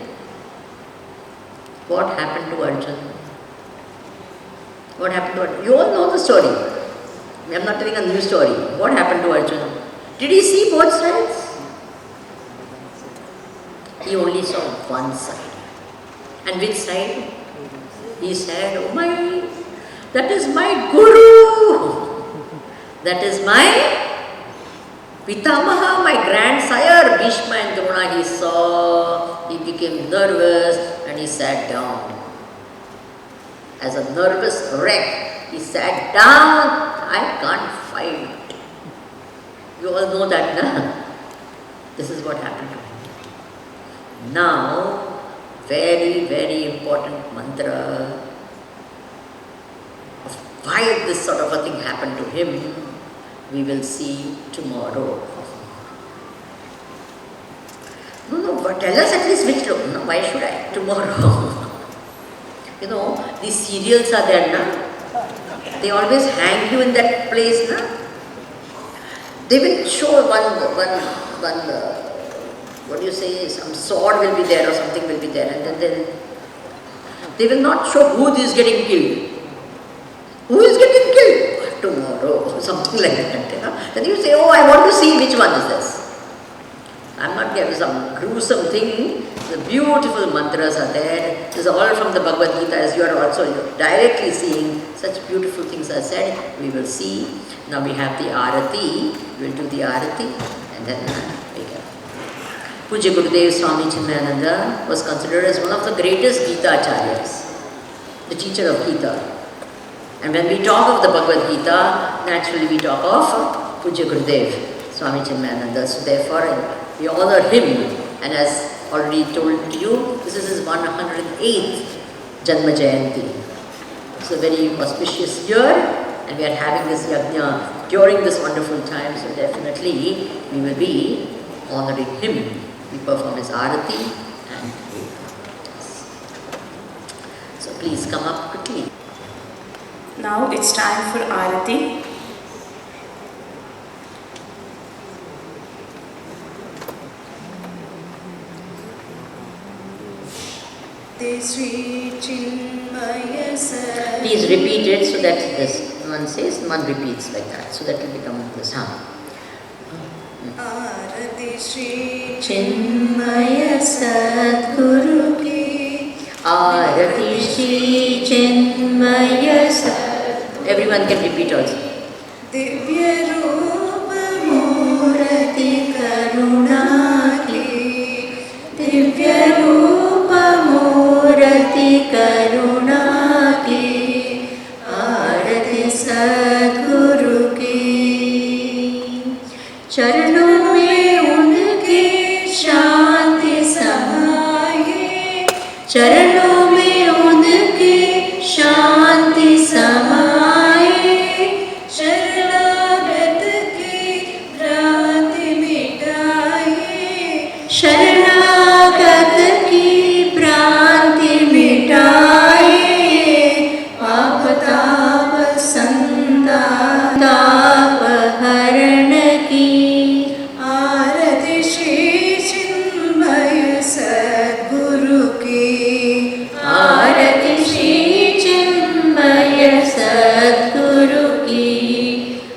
Speaker 1: What happened to Arjuna? What happened to Arjuna? You all know the story. I am not telling a new story. What happened to Arjuna? Did he see both sides? He only saw one side. And which side? He said, oh my, that is my Guru. That is my Pitamaha, my grandsire, Bhishma and Drona. He saw, he became nervous and he sat down. As a nervous wreck, he sat down. I can't fight. You all know that, na? This is what happened to him. Now, very, very important mantra of why this sort of a thing happened to him, we will see tomorrow. No, but tell us at least which look. No, why should I? Tomorrow. You know, these serials are there, na? They always hang you in that place, na? They will show what do you say, some sword will be there or something will be there, and then they will not show who is getting killed. Who is getting killed? Tomorrow, something like that. You know? Then you say, oh, I want to see which one is this. I'm not giving some gruesome thing. The beautiful mantras are there. This is all from the Bhagavad Gita, as you are also directly seeing. Such beautiful things are said. We will see. Now we have the Arati. We will do the Arati and then we can. Pujya Gurudev Swami Chinmayananda was considered as one of the greatest Gita Acharyas, the teacher of Gita. And when we talk of the Bhagavad Gita, naturally we talk of Pujya Gurudev Swami Chinmayananda. So therefore, we honor him, and as already told to you, this is his 108th Janma Jayanti. It's a very auspicious year, and we are having this yajna during this wonderful time, so definitely we will be honoring him. We perform his arati, and so please come up quickly.
Speaker 2: Now it's time for arati.
Speaker 1: Please repeat it so that this one says, one repeats like that, so that will become the sound. Arati Shri Chinmaya Sadguru Ki. Arati Shri Chinmaya Sadguru. Everyone can repeat also. Divya Rupa Murati Karuna Ki. Divya Rupa Murati Karuna Ki. Arati Sadguru Ki. चरणों में उनके शांति समाये, चरणों में उनके शांति समाये, शरणागत की भ्रांति मिटाए, शरणागत की भ्रांति मिटाए, पाप ताप संताप हरण की। आरति श्री चिन्मय सद्गुरु की। आरति श्री चिन्मय सद्गुरु की।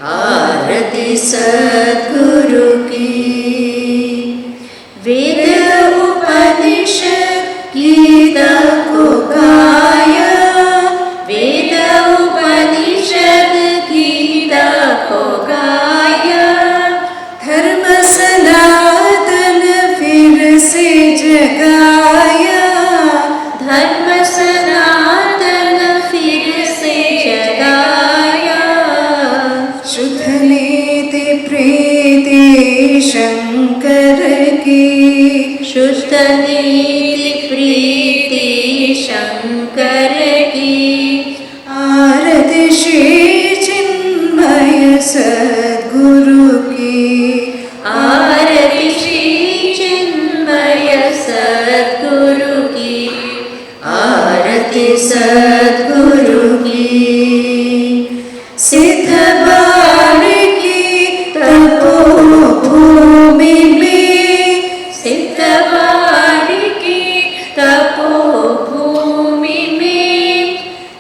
Speaker 1: आरति सद्गुरु की। वेद उपनिषद गीता को
Speaker 2: शंकर की
Speaker 1: शुद्ध नीति प्रीति शंकर की
Speaker 2: आरती श्री चिन्मय सद्गुरु की
Speaker 1: आरती श्री चिन्मय सद्गुरु की आरती सद्गुरु की
Speaker 2: सिद्ध बाण की तपोभूमि में
Speaker 1: सिद्ध बाड़ी की तपोभूमि में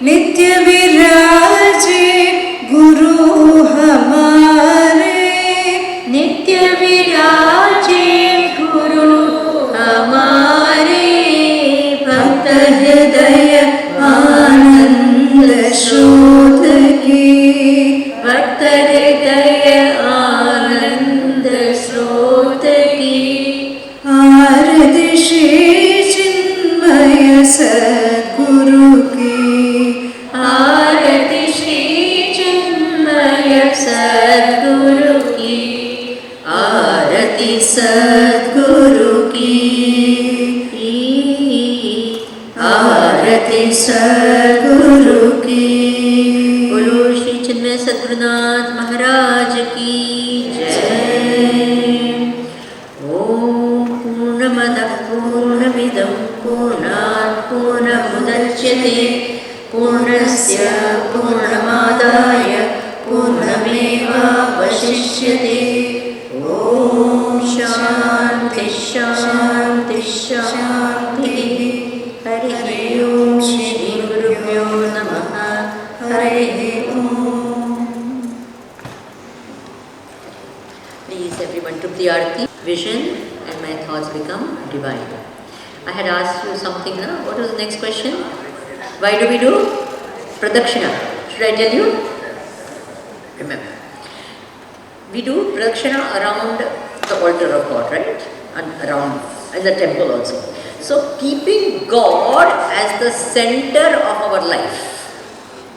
Speaker 2: नित्य विराजे गुरु हमारे
Speaker 1: नित्य विराजे गुरु हमारे भक्त
Speaker 2: हृदय आनंद शोध की
Speaker 1: भक्त हृदय आनंद स्रोत की
Speaker 2: आरती श्री चिन्मय सद्गुरु की
Speaker 1: आरती श्री चिन्मय सद्गुरु की आरती सद्गुरु की आरती सद्गुरु की बोलो श्री चिन्मय सद्गुरुनाथ महाराज की जय। ओम पूर्णमदः पूर्णमिदं पूर्णात् पूर्णमुदच्यते पूर्णस्य पूर्णमादाय पूर्णमेवावशिष्यते। ओम शांति शांति शांति। हरि ओम श्री गुरुभ्यो नमः। हरि ओम। Please everyone took the arati. Vision and my thoughts become divine. I had asked you something now. What was the next question? Why do we do pradakshina? Should I tell you? Remember. We do pradakshina around the altar of God, right? And around in the temple also. So keeping God as the center of our life,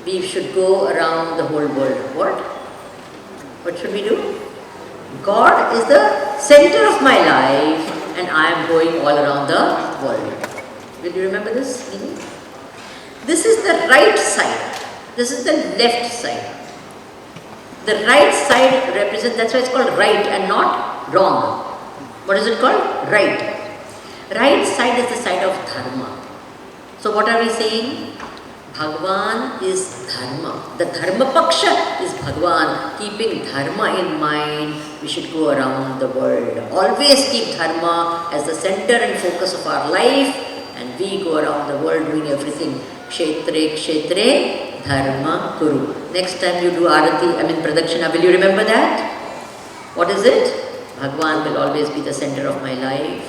Speaker 1: we should go around the whole world. What? What should we do? God is the center of my life and I am going all around the world. Will you remember this meaning? This is the right side. This is the left side. The right side represents, that's why it's called right and not wrong. What is it called? Right. Right side is the side of dharma. So what are we saying? Bhagwan is dharma. The dharma paksha is Bhagwan. Keeping dharma in mind, we should go around the world. Always keep dharma as the center and focus of our life, and we go around the world doing everything. Kshetre kshetre dharma kuru. Next time you do arati, pradakshina, will you remember that? What is it? Bhagwan will always be the center of my life,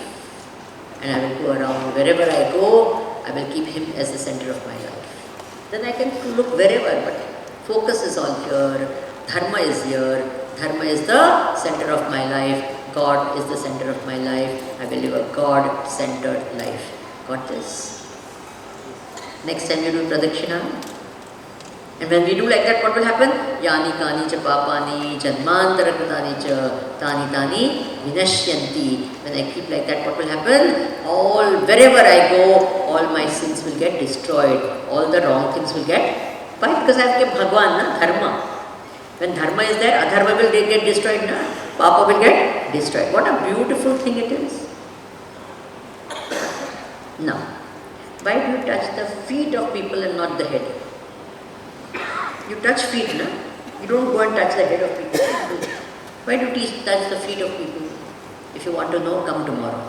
Speaker 1: and I will go around wherever I go. I will keep him as the center of my life. Then I can look wherever, but focus is all here, dharma is here, dharma is the center of my life, God is the center of my life, I will live a God-centered life. Got this? Next time you do pradakshina, and when we do like that, what will happen? Yani kani cha papani janmantara krutani cha tani tani vinashyanti. When I keep like that, what will happen? Wherever I go, all my sins will get destroyed. All the wrong things will get. Why? Because I have kept Bhagwan, dharma. When dharma is there, adharma will get destroyed, papa will get destroyed. What a beautiful thing it is. Now, why do you touch the feet of people and not the head? You touch feet, You don't go and touch the head of people. Why do you touch the feet of people? If you want to know, come tomorrow.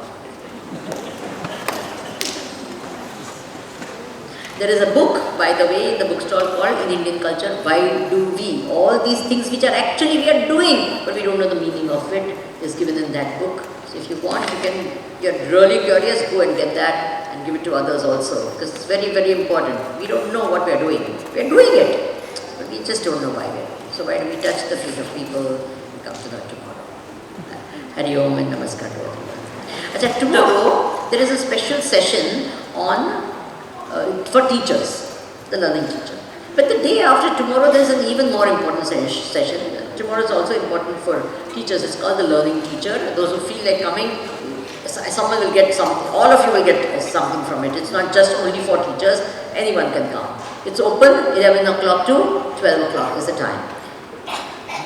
Speaker 1: There is a book, by the way, in the bookstall called In Indian Culture, Why Do We? All these things which are actually we are doing, but we don't know the meaning of it, is given in that book. So if you want, you're really curious, go and get that and give it to others also, because it's very, very important. We don't know what we are doing. We are doing it, but we just don't know why we are. So why do we touch the feet of people? We come to that tomorrow. Hari Om and Namaskar to everyone. Achha, tomorrow there is a special session on for teachers, the learning teacher. But the day after tomorrow there is an even more important session. tomorrow is also important for teachers. It's called the learning teacher. Those who feel like coming, someone will get something, all of you will get something from it. It's not just only for teachers, anyone can come. It's open 11 o'clock to 12 o'clock is the time.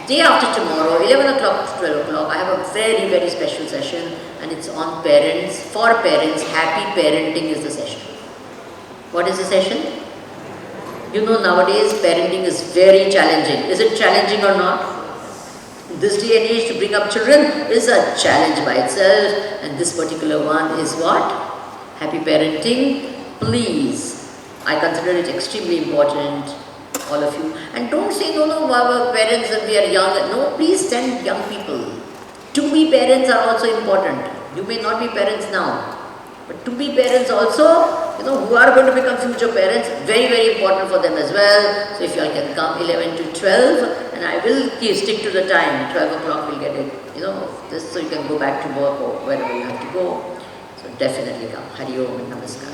Speaker 1: Day after tomorrow, 11 o'clock to 12 o'clock, I have a very, very special session, and it's on parents, for parents. Happy parenting is the session. What is the session? You know, nowadays parenting is very challenging. Is it challenging or not? This day and age, to bring up children is a challenge by itself, and this particular one is what? Happy parenting. Please, I consider it extremely important, all of you. And don't say, no, our parents, we are young. No, please send young people. To be parents are also important. You may not be parents now, but to be parents also, who are going to become future parents, very, very important for them as well. So if you all can come 11 to 12, and I will stick to the time, 12 o'clock we'll get it, this, so you can go back to work or wherever you have to go. So definitely come. Hari Om and Namaskar.